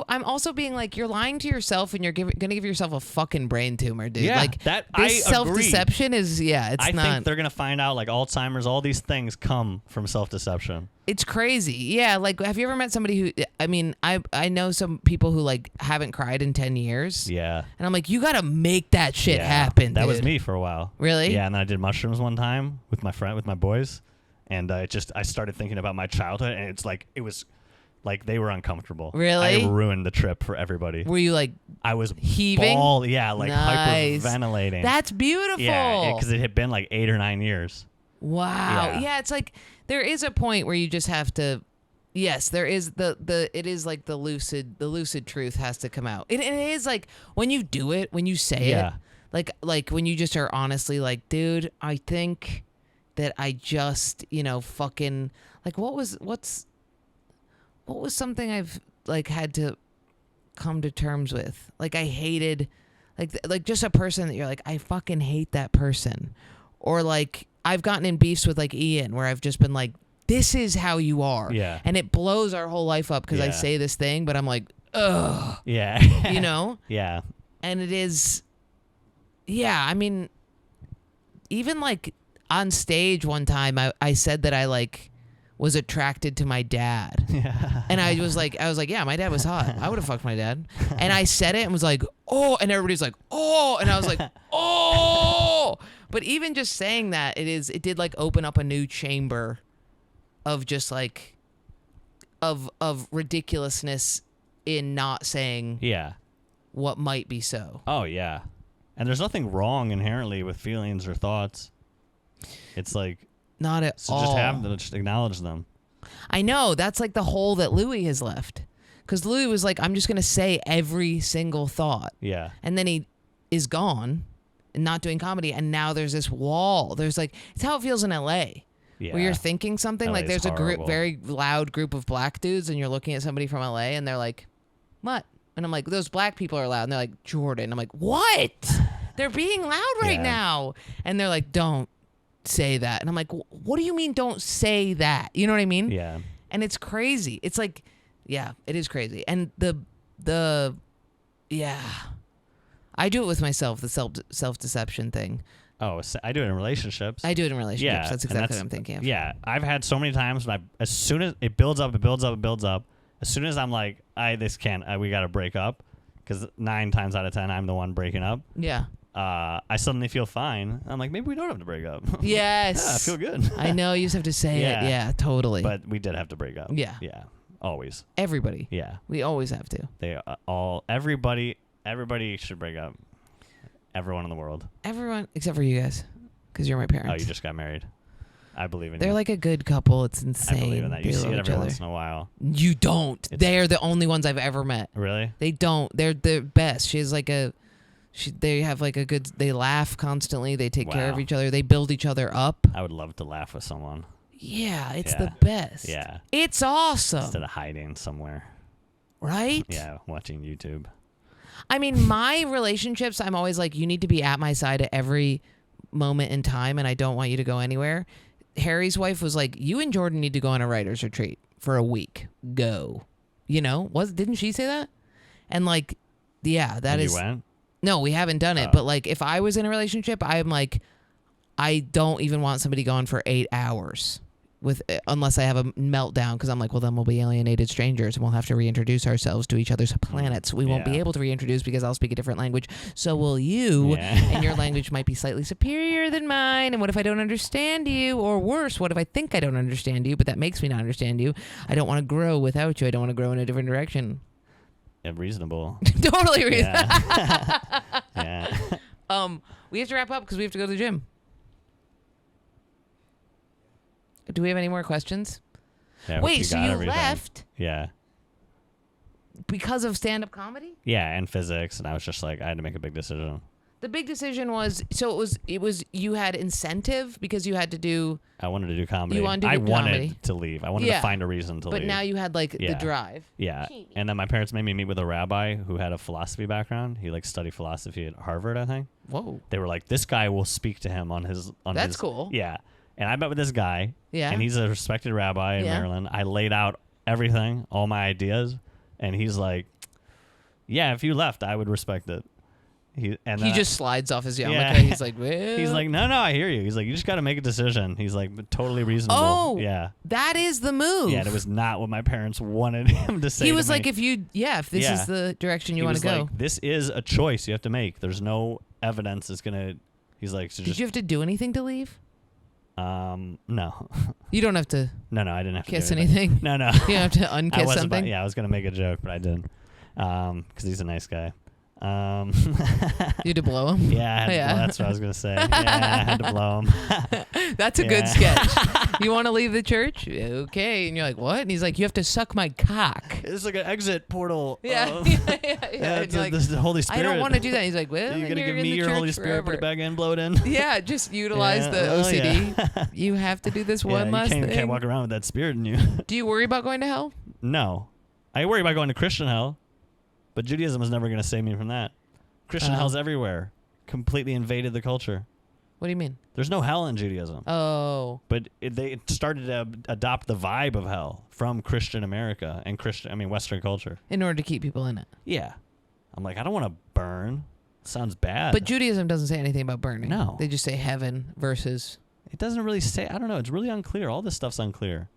I'm also being like, you're lying to yourself and you're gonna give yourself a fucking brain tumor, dude. Yeah, like that- this I self-deception is, it's I not. think they're going to find out like Alzheimer's, all these things come from self-deception. It's crazy. Yeah, like have you ever met somebody who? I mean, I know some people who like haven't cried in 10 years. Yeah. And I'm like, you gotta make that shit Yeah. happen. That was dude. me for a while. Really? Yeah, and then I did mushrooms one time with my boys, and I started thinking about my childhood, and it was like they were uncomfortable. Really? I ruined the trip for everybody. Were you like I was heaving? like Nice. hyperventilating. That's beautiful. Yeah, because it had been like 8 or 9 years. Wow. Yeah. Yeah, it's like there is a point where you just have to. Yes, there is it is like the lucid truth has to come out. It is like when you do it, when you say Yeah. it, like when you just are honestly like, dude, I think that I just, fucking like what's something I've like had to come to terms with? Like I hated like just a person that you're like, I fucking hate that person. Or like I've gotten in beefs with like Ian where I've just been like, this is how you are. Yeah. And it blows our whole life up because I Yeah. say this thing, but I'm like, ugh. Yeah. You know? Yeah. And it is, yeah, I mean, even like on stage one time, I said that I like was attracted to my dad. Yeah. And I was like, yeah, my dad was hot. I would have fucked my dad. And I said it and was like, oh, and everybody's like, oh, and I was like, oh. But even just saying that, it did like open up a new chamber of just like, of ridiculousness in not saying Yeah. what might be so. Oh, yeah. And there's nothing wrong inherently with feelings or thoughts. It's like, Not at so all. just have them, just acknowledge them. I know. That's like the hole that Louis has left. Because Louis was like, I'm just going to say every single thought. Yeah. And then he is gone and not doing comedy. And now there's this wall. There's like, it's how it feels in LA. Yeah. Where you're thinking something. LA Like is there's a horrible. very loud group of black dudes and you're looking at somebody from LA and they're like, what? And I'm like, those black people are loud. And they're like, Jordan. I'm like, what? They're being loud right Yeah. now. And they're like, don't say that. And I'm like, what do you mean don't say that? You know what I mean? Yeah. And it's crazy. It's like, yeah, it is crazy. And yeah, I do it with myself, the self-deception thing. Oh, I do it in relationships. I do it in relationships. Yeah, That's and exactly what I'm thinking of. Yeah, I've had so many times when as soon as it builds up, it builds up, it builds up. As soon as I'm like, this can't, we got to break up, because 9 times out of 10 I'm the one breaking up. Yeah. I suddenly feel fine. I'm like, maybe we don't have to break up. Yes. Yeah, I feel good. I know. You just have to say Yeah. it. Yeah, totally. But we did have to break up. Yeah. Yeah. Always. Everybody. Yeah. We always have to. They everybody should break up. Everyone in the world. Everyone except for you guys, because you're my parents. Oh, you just got married. I believe in They're you. like a good couple. It's I insane. believe in that. You They see love it each every other. once in a while. You don't. It's- They're the only ones I've ever met. Really? They don't. They're the best. She has like they have like a good. They laugh constantly. They take care of Wow. each other. They build each other up. I would love to laugh with someone. Yeah, it's Yeah. the best. Yeah. It's awesome. Instead of hiding somewhere. Right? Yeah, watching YouTube. I mean, my relationships, I'm always like, you need to be at my side at every moment in time, and I don't want you to go anywhere. Harry's wife was like, you and Jordan need to go on a writer's retreat for a week. Go. You know? Didn't she say that? And like, yeah, that And is. you went? No, we haven't done it. Oh. But like, if I was in a relationship, I'm like, I don't even want somebody gone for 8 hours unless I have a meltdown, because I'm like, well, then we'll be alienated strangers and we'll have to reintroduce ourselves to each other's planets. We won't be Yeah. able to reintroduce because I'll speak a different language. So will you, Yeah. and your language might be slightly superior than mine. And what if I don't understand you? Or worse, what if I think I don't understand you, but that makes me not understand you? I don't want to grow without you. I don't want to grow in a different direction. Yeah, reasonable. Totally reasonable. Yeah. Yeah. We have to wrap up because we have to go to the gym. Do we have any more questions? Yeah, Wait, so got you everything. left Yeah. because of stand-up comedy? Yeah, and physics, and I was just like, I had to make a big decision. The big decision was, so it was you had incentive because you had to do, I wanted to do comedy. You wanted to do I wanted comedy. to leave. I wanted Yeah. to find a reason to but leave. now you had like the Yeah. drive. Yeah. And then my parents made me meet with a rabbi who had a philosophy background. He like studied philosophy at Harvard, I think. Whoa. They were like, this guy will speak to him on his That's cool. Yeah. And I met with this guy. Yeah. And he's a respected rabbi in Yeah. Maryland. I laid out everything, all my ideas, and he's like, yeah, if you left, I would respect it. He just slides off his yarmulke. Yeah. He's like, well. He's like, no, I hear you. He's like, you just got to make a decision. He's like, totally reasonable. Oh, yeah. that is the move. Yeah, and it was not what my parents wanted him to say. He to was me. like, if this Yeah. is the direction you He want was to go. like, this is a choice you have to make. There's no evidence it's gonna. He's like, so Did just you have to do anything to leave? no, You don't have to no, I didn't have kiss to do anything. anything. No, You don't have to I unkiss wasn't. something. Yeah, I was gonna make a joke, but I didn't, because he's a nice guy. You had to blow him. Yeah, that's what I was gonna say. Yeah, I had to blow him. That's a good sketch. You want to leave the church? Okay. And you're like, what? And he's like, you have to suck my cock. It's like an exit portal. Yeah. Yeah, And you're like, this is the Holy Spirit. I don't want to do that. He's like, well, You're then gonna you're give in me the your church Holy Spirit, put forever. it back in, blow it in. Yeah, just utilize Yeah, the well, OCD. yeah. You have to do this Yeah, one last you thing. can't walk around with that spirit in you. Do you worry about going to hell? No, I worry about going to Christian hell, but Judaism is never going to save me from that. Christian hell's everywhere. Completely invaded the culture. What do you mean? There's no hell in Judaism. Oh. But they started to adopt the vibe of hell from Christian America and Western culture. In order to keep people in it. Yeah. I'm like, I don't want to burn. Sounds bad. But Judaism doesn't say anything about burning. No. They just say heaven versus. It doesn't really say, I don't know. It's really unclear. All this stuff's unclear.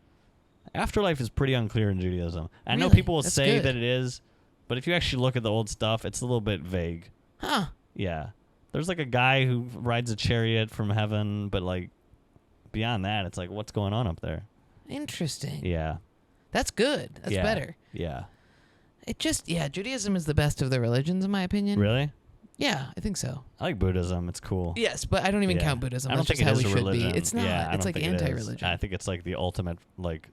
Afterlife is pretty unclear in Judaism. I know Really? people will That's say good. that it is, but if you actually look at the old stuff, it's a little bit vague. Huh. Yeah. There's like a guy who rides a chariot from heaven, but like beyond that, it's like, what's going on up there? Interesting. Yeah. That's good. That's Yeah. better. Yeah. It just, Judaism is the best of the religions, in my opinion. Really? Yeah, I think so. I like Buddhism. It's cool. Yes, but I don't even Yeah. count Buddhism. I don't That's think just it how is we a should religion. be. It's not. Yeah, I it's don't like think it is. anti-religion. I think it's like the ultimate, like,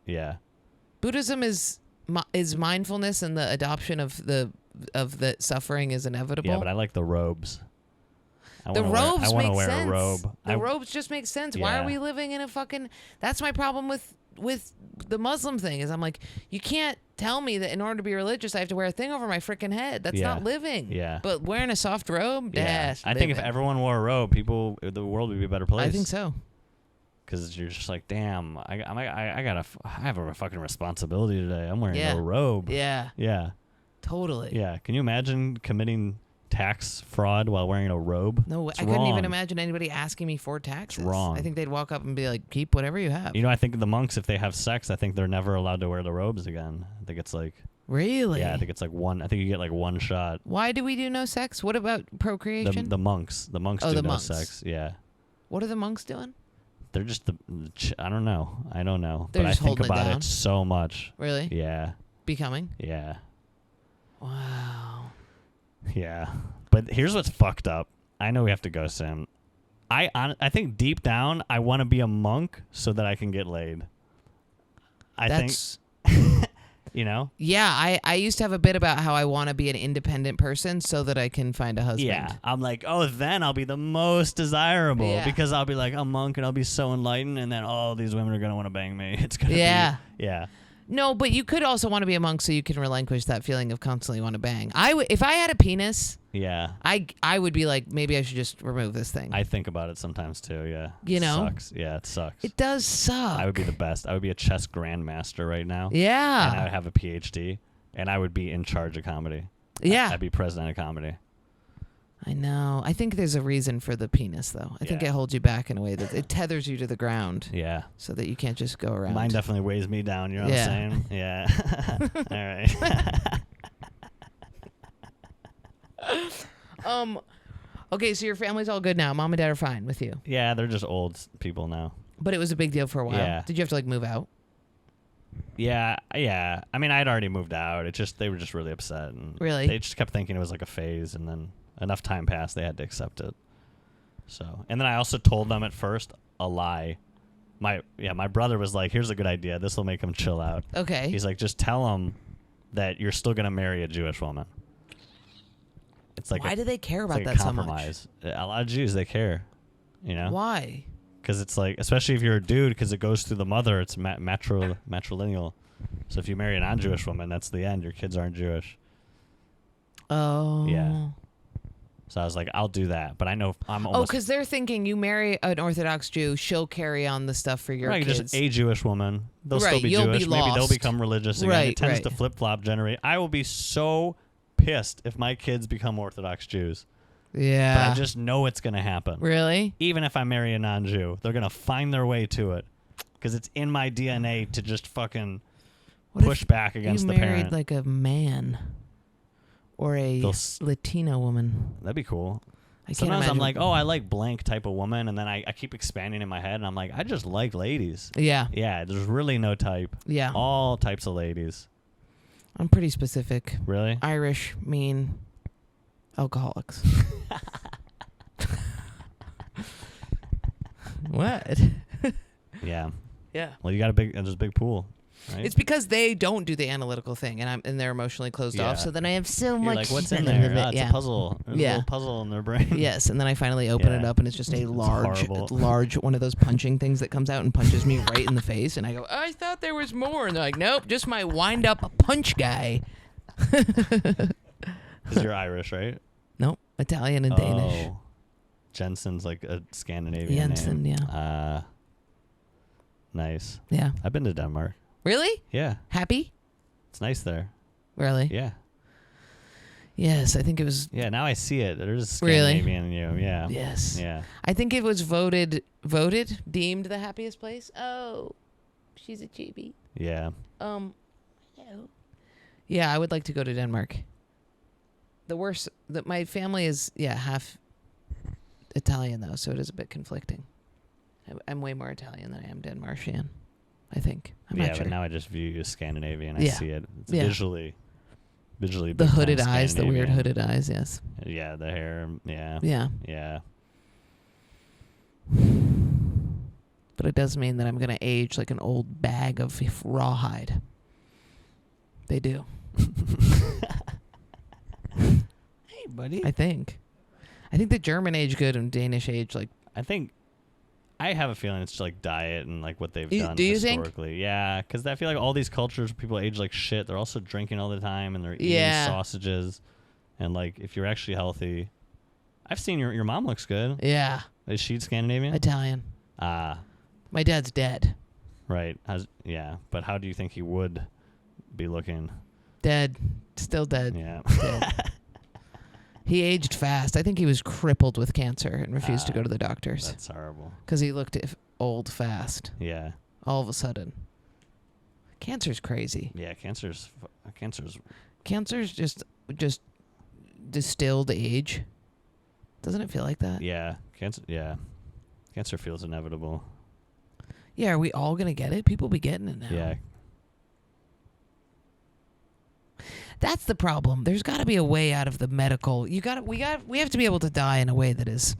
yeah. Buddhism is mindfulness and the adoption of the suffering is inevitable. Yeah, but I like the robes. The robes I want to make wear sense. a robe. The robes just make sense. Why are Yeah. we living in a fucking... That's my problem with the Muslim thing is I'm like, you can't tell me that in order to be religious I have to wear a thing over my freaking head. That's Yeah. not living. Yeah. But wearing a soft robe, Yeah. that's I think if living. everyone wore a robe, the world would be a better place. I think so. Because you're just like, damn, I have a fucking responsibility today. I'm wearing Yeah. a robe. Yeah, Yeah. totally. Yeah. Can you imagine committing tax fraud while wearing a robe? No, It's I couldn't even wrong. imagine anybody asking me for taxes. wrong. I think they'd walk up and be like, keep whatever you have. You know, I think the monks, if they have sex, I think they're never allowed to wear the robes again. I think it's like, Really? yeah, I think it's like one. I think you get like one shot. Why do we do no sex? What about procreation? The monks Oh, do the no monks. sex. Yeah. What are the monks doing? They're just I don't know. I don't know. They're but just I think holding it about down? it so much. Really? Yeah. Becoming? Yeah. Wow. Yeah. But here's what's fucked up. I know we have to go soon. I think deep down I want to be a monk so that I can get laid. I That's... think you know? Yeah, I used to have a bit about how I want to be an independent person so that I can find a husband. Yeah. I'm like, oh, then I'll be the most desirable Yeah. because I'll be like a monk and I'll be so enlightened and then all these women are going to want to bang me. It's going to Yeah. be yeah. No, but you could also want to be a monk so you can relinquish that feeling of constantly want to bang. If I had a penis, Yeah. I would be like, maybe I should just remove this thing. I think about it sometimes too, yeah. You know? It sucks. Yeah, it sucks. It does suck. I would be the best. I would be a chess grandmaster right now. Yeah. And I would have a PhD and I would be in charge of comedy. Yeah. I'd be president of comedy. I know. I think there's a reason for the penis, though. I think Yeah. it holds you back in a way that it tethers you to the ground Yeah. so that you can't just go around. Mine definitely weighs me down, you know Yeah. what I'm saying? Yeah. All right. Okay, so your family's all good now. Mom and dad are fine with you. Yeah, they're just old people now. But it was a big deal for a while. Yeah. Did you have to, like, move out? Yeah. I mean, I'd already moved out. They were just really upset. And Really? They just kept thinking it was like a phase, and then enough time passed, they had to accept it. So, and then I also told them at first a lie. My brother was like, "Here's a good idea. This will make him chill out." Okay. He's like, "Just tell him that you're still gonna marry a Jewish woman." It's like Why do they care it's about like that a so much? compromise. A lot of Jews, they care, you know, Why? because it's like, especially if you're a dude, because it goes through the mother. It's matrilineal. So if you marry a non-Jewish woman, that's the end. Your kids aren't Jewish. Oh. Yeah. So I was like, I'll do that, but I know I'm Oh, almost because they're thinking you marry an Orthodox Jew, she'll carry on the stuff for your right, kids. just a Jewish woman. They'll Right, still be you'll be Jewish. Maybe they'll lost. become religious again. Right, It tends right. to flip flop generate. I will be so pissed if my kids become Orthodox Jews. Yeah. But I just know it's gonna happen. Really? Even if I marry a non-Jew, they're gonna find their way to it because it's in my DNA to just fucking What push if back against you the married parent. like a man or a Latino woman? That'd be cool. I can't Sometimes I'm imagine. like, oh, I like blank type of woman, and then I keep expanding in my head, and I'm like, I just like ladies. Yeah. Yeah, there's really no type. Yeah. All types of ladies. I'm pretty specific. Really? Irish, mean, alcoholics. What? Yeah. Yeah. Well, there's a big pool, right? It's because they don't do the analytical thing, and they're emotionally closed Yeah. off. So then I have so You're much. like, what's in of there? it. Oh, it's Yeah. a puzzle. There's Yeah. a little puzzle in their brain. Yes, and then I finally open it Yeah. up, and it's just a It's large horrible. one of those punching things that comes out and punches me right in the face, and I go, I thought there was more, and they're like, nope, just my wind up punch guy. Because you're Irish, right? Nope, Italian and Danish. Oh. Jensen's like a Scandinavian Jensen, name. yeah. Nice. Yeah. I've been to Denmark. Really? Yeah. Happy? It's nice there. Really? Yeah. Yes, I think it was. Yeah, now I see it. There's a Really? Scandinavian in you. Yeah. Yes. Yeah. I think it was deemed the happiest place. Oh. She's a chibi. Yeah. Yeah, I would like to go to Denmark. The worst that my family is half Italian though, so it is a bit conflicting. I'm way more Italian than I am Denmarkian, I think. I'm not sure. But now I just view you as Scandinavian. I see it. It's visually the hooded eyes, the weird hooded eyes, yes. Yeah, the hair, yeah. Yeah. But it does mean that I'm going to age like an old bag of rawhide. They do. Hey, buddy. I think the German age good and Danish age like. I have a feeling it's like diet and like what they've done do you historically. Think? Yeah, because I feel like all these cultures, people age like shit. They're also drinking all the time and they're eating sausages. And like, if you're actually healthy, I've seen your mom looks good. Yeah. Is she Scandinavian? Italian. My dad's dead. Right. But how do you think he would be looking? Dead. Still dead. Yeah. Dead. He aged fast. I think he was crippled with cancer and refused to go to the doctors. That's horrible. Because he looked old fast. Yeah. All of a sudden. Cancer's crazy. Yeah, cancer's just distilled age. Doesn't it feel like that? Yeah. Cancer feels inevitable. Yeah, are we all gonna get it? People be getting it now. Yeah. That's the problem. There's got to be a way out of the medical. We have to be able to die in a way that is.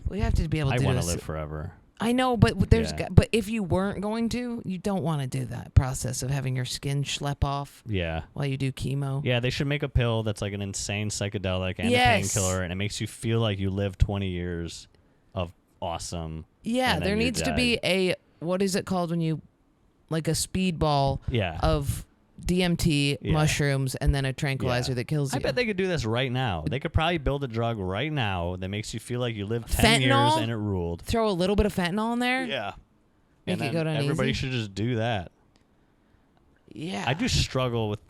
We have to be able to. I want to live forever. I know, but but if you weren't going to, you don't want to do that process of having your skin schlep off. Yeah. While you do chemo. Yeah, they should make a pill that's like an insane psychedelic and a painkiller, and it makes you feel like you live 20 years of awesome. Yeah, there needs to be a, what is it called when you, like a speedball of DMT, mushrooms, and then a tranquilizer that kills you. I bet they could do this right now. They could probably build a drug right now that makes you feel like you lived 10 years and it ruled. Throw a little bit of fentanyl in there? Yeah. Make it go down everybody easy? should just do that. Yeah. I do struggle with,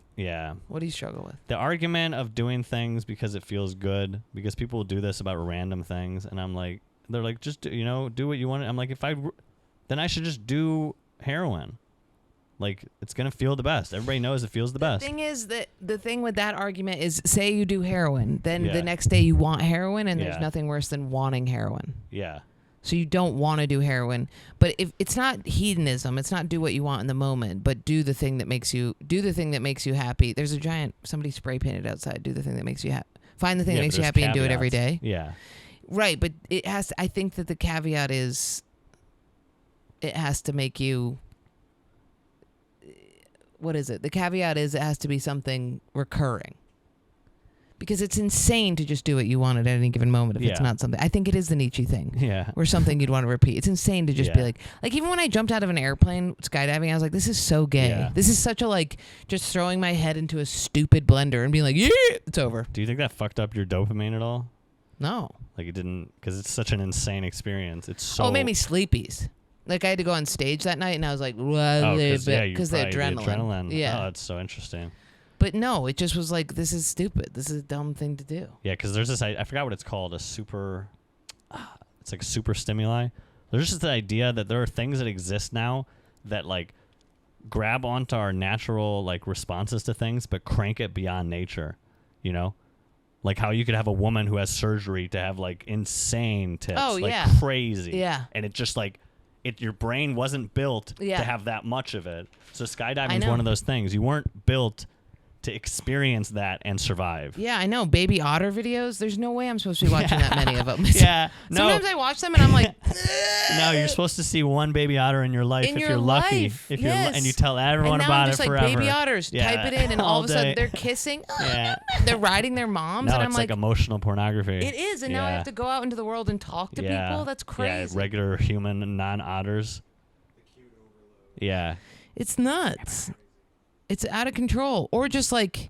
What do you struggle with? the argument of doing things because it feels good, because people will do this about random things, and I'm like, they're like, just, do what you want. I'm like, then I should just do heroin. Like, it's going to feel the best. Everybody knows it feels the best. The thing is that the thing with that argument is, say you do heroin, then the next day you want heroin, and there's nothing worse than wanting heroin. Yeah. So you don't want to do heroin. But if it's not hedonism, it's not do what you want in the moment, but do the thing that makes you happy. There's a giant, somebody spray painted outside, do the thing that makes you happy. Find the thing that makes you happy and do it every day. Yeah. Right, but it has to, I think that the caveat is it has to make you, what is it? The caveat is it has to be something recurring. Because it's insane to just do what you want at any given moment if it's not something. I think it is the Nietzsche thing. Yeah. Or something you'd want to repeat. It's insane to just be like even when I jumped out of an airplane skydiving, I was like, this is so gay. Yeah. This is such a just throwing my head into a stupid blender and being like, yeah, it's over. Do you think that fucked up your dopamine at all? No. Like it didn't, because it's such an insane experience. It's so. Oh, it made me sleepies. Like I had to go on stage that night and I was like, because the adrenaline. Yeah. Oh, it's so interesting. But no, it just was like, this is stupid. This is a dumb thing to do. Yeah, because there's this, I forgot what it's called, it's like a super stimuli. There's just the idea that there are things that exist now that like grab onto our natural like responses to things, but crank it beyond nature, Like how you could have a woman who has surgery to have like insane tits, crazy. Yeah. And it just like, your brain wasn't built to have that much of it. So skydiving is one of those things. You weren't built to experience that and survive. Yeah, I know. Baby otter videos. There's no way I'm supposed to be watching that many of them. Yeah. No. Sometimes I watch them and I'm like, no, you're supposed to see one baby otter in your life if you're lucky. If you're and you tell everyone about it forever. Baby otters. Type it in and all of a sudden they're kissing. They're riding their moms. No, and I'm it's like emotional pornography. It is. And now I have to go out into the world and talk to people. That's crazy. Yeah, regular human non-otters. Yeah. It's nuts. It's out of control. Or just like,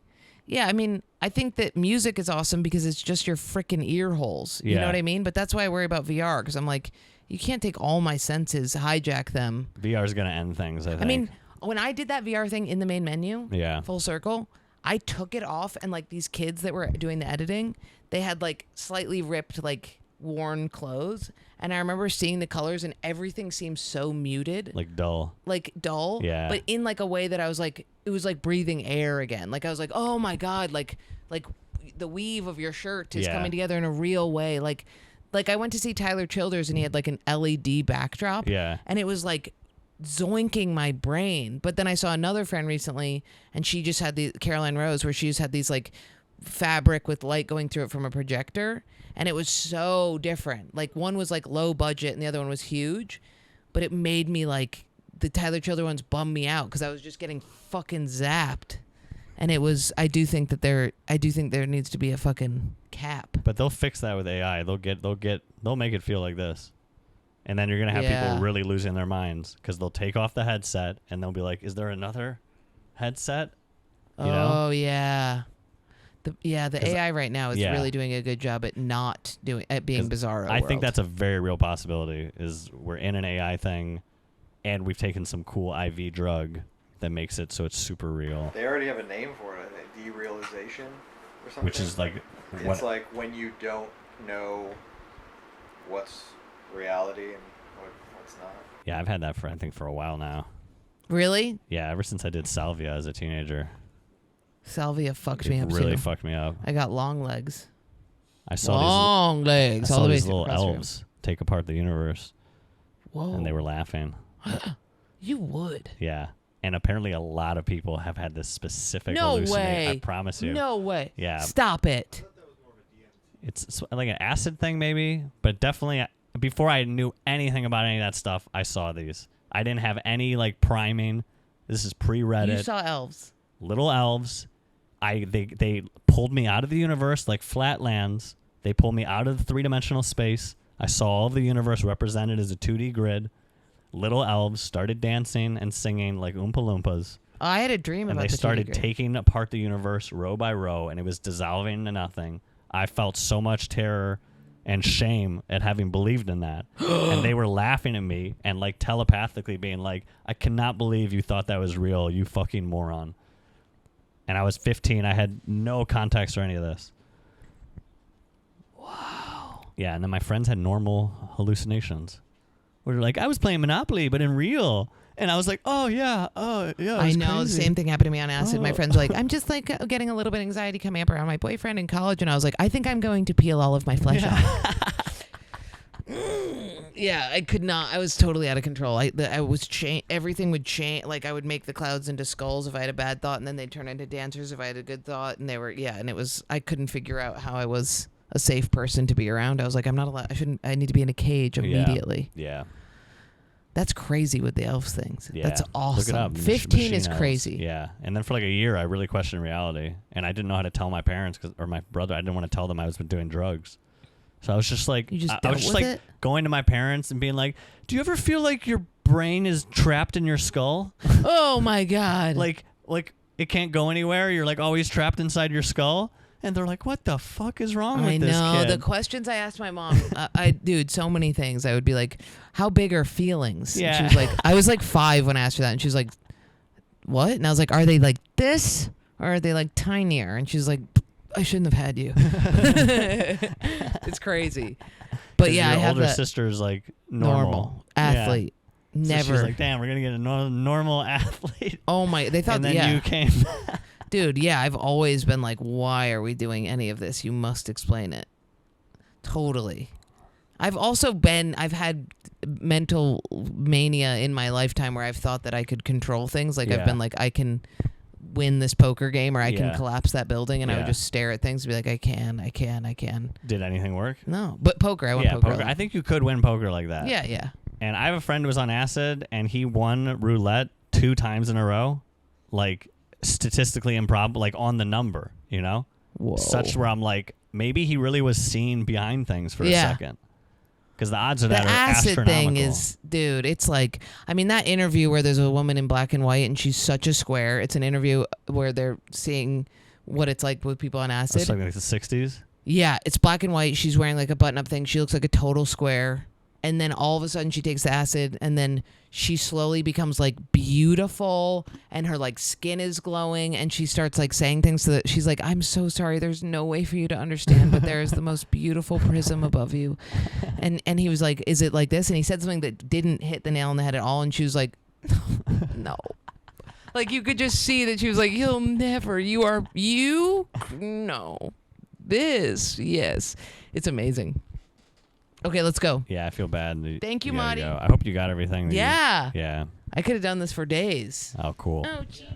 I mean, I think that music is awesome because it's just your freaking ear holes. You know what I mean? But that's why I worry about VR, because I'm like, you can't take all my senses, hijack them. VR is going to end things, I think. I mean, when I did that VR thing in the main menu, full circle, I took it off and like these kids that were doing the editing, they had like slightly ripped like worn clothes, and I remember seeing the colors and everything seemed so muted, Like dull. Yeah. but in like a way that I was like, it was like breathing air again. Like I was like, oh my God, like the weave of your shirt is coming together in a real way. Like I went to see Tyler Childers and he had like an LED backdrop. Yeah. And it was like zoinking my brain. But then I saw another friend recently and she just had the Caroline Rose where she just had these like fabric with light going through it from a projector. And it was so different. Like one was like low budget and the other one was huge. But it made me like, the Tyler Childers ones bummed me out because I was just getting fucking zapped. And it was, I do think there needs to be a fucking cap. But they'll fix that with AI. They'll make it feel like this. And then you're going to have people really losing their minds because they'll take off the headset and they'll be like, is there another headset? You know? Yeah. The AI right now is really doing a good job at being bizarro. I think that's a very real possibility is we're in an AI thing and we've taken some cool IV drug that makes it so it's super real. They already have a name for it, I think, derealization or something. Which is like... It's like when you don't know what's reality and what's not. Yeah, I've had that for a while now. Really? Yeah, ever since I did salvia as a teenager. Salvia fucked me up really too. Fucked me up. I got long legs. I saw legs. I saw all the these way little elves take apart the universe. Whoa. And they were laughing. You would. Yeah. And apparently a lot of people have had this specific hallucination. Way. I promise you. No way. Yeah. Stop it. It's like an acid thing maybe, but definitely before I knew anything about any of that stuff, I saw these. I didn't have any like priming. This is pre-Reddit. You saw elves. Little elves. They pulled me out of the universe like Flatlands. They pulled me out of the three-dimensional space. I saw all of the universe represented as a 2D grid. Little elves started dancing and singing like Oompa Loompas. Oh, I had a dream and about they the started 2D grid. taking apart the universe row by row, and it was dissolving into nothing. I felt so much terror and shame at having believed in that. And they were laughing at me and like telepathically being like, I cannot believe you thought that was real, you fucking moron. And I was 15. I had no context or any of this. Wow. Yeah, and then my friends had normal hallucinations. Where they're like, I was playing Monopoly, but in real. And I was like, oh, yeah. I know. Crazy. The same thing happened to me on acid. Oh. My friend's like, I'm just like getting a little bit of anxiety coming up around my boyfriend in college. And I was like, I think I'm going to peel all of my flesh off. Yeah, I could not. I was totally out of control. Everything would change. Like I would make the clouds into skulls if I had a bad thought, and then they'd turn into dancers if I had a good thought. And and it was. I couldn't figure out how I was a safe person to be around. I was like, I'm not allowed. I need to be in a cage immediately. Yeah. That's crazy with the elves things. Yeah. That's awesome. Look it up. 15 is Machine crazy. elves. Yeah. And then for like a year, I really questioned reality. And I didn't know how to tell my parents or my brother. I didn't want to tell them I was doing drugs. So I was just like, I was just like going to my parents and being like, do you ever feel like your brain is trapped in your skull? Oh my God. like it can't go anywhere. You're like always trapped inside your skull. And they're like, what the fuck is wrong with this kid? I know. The questions I asked my mom, dude, so many things. I would be like, how big are feelings? Yeah. And she was like, I was like 5 when I asked her that. And she was like, what? And I was like, are they like this? Or are they like tinier? And she's like, I shouldn't have had you. It's crazy. But yeah, I have older sister's like normal athlete. Yeah. Never. So she's like, damn, we're going to get a normal athlete. Oh my, they thought and then you came. Dude, yeah, I've always been like, why are we doing any of this? You must explain it. Totally. I've had mental mania in my lifetime where I've thought that I could control things. Like I've been like, I can win this poker game or I can collapse that building, and I would just stare at things and be like, I can. Did anything work? No, but poker, I won poker. I think you could win poker like that. Yeah. And I have a friend who was on acid, and he won roulette 2 times in a row, like statistically improbable, like on the number, you know? Whoa. Such where I'm like, maybe he really was seen behind things for a second. Because the odds of that are astronomical. The acid thing is, dude, it's like, I mean, that interview where there's a woman in black and white and she's such a square. It's an interview where they're seeing what it's like with people on acid. It's like the 60s? Yeah, it's black and white. She's wearing like a button-up thing. She looks like a total square. and then all of a sudden she takes the acid, and then she slowly becomes like beautiful, and her like skin is glowing, and she starts like saying things so that she's like, I'm so sorry, there's no way for you to understand, but there is the most beautiful prism above you. And he was like, is it like this? And he said something that didn't hit the nail on the head at all, and she was like, no. Like, you could just see that she was like, you'll never, no. This, yes. It's amazing. Okay, let's go. Yeah, I feel bad. Thank you, gotta Matty. go. I hope you got everything. Yeah. Yeah. I could have done this for days. Oh, cool. Oh, gee.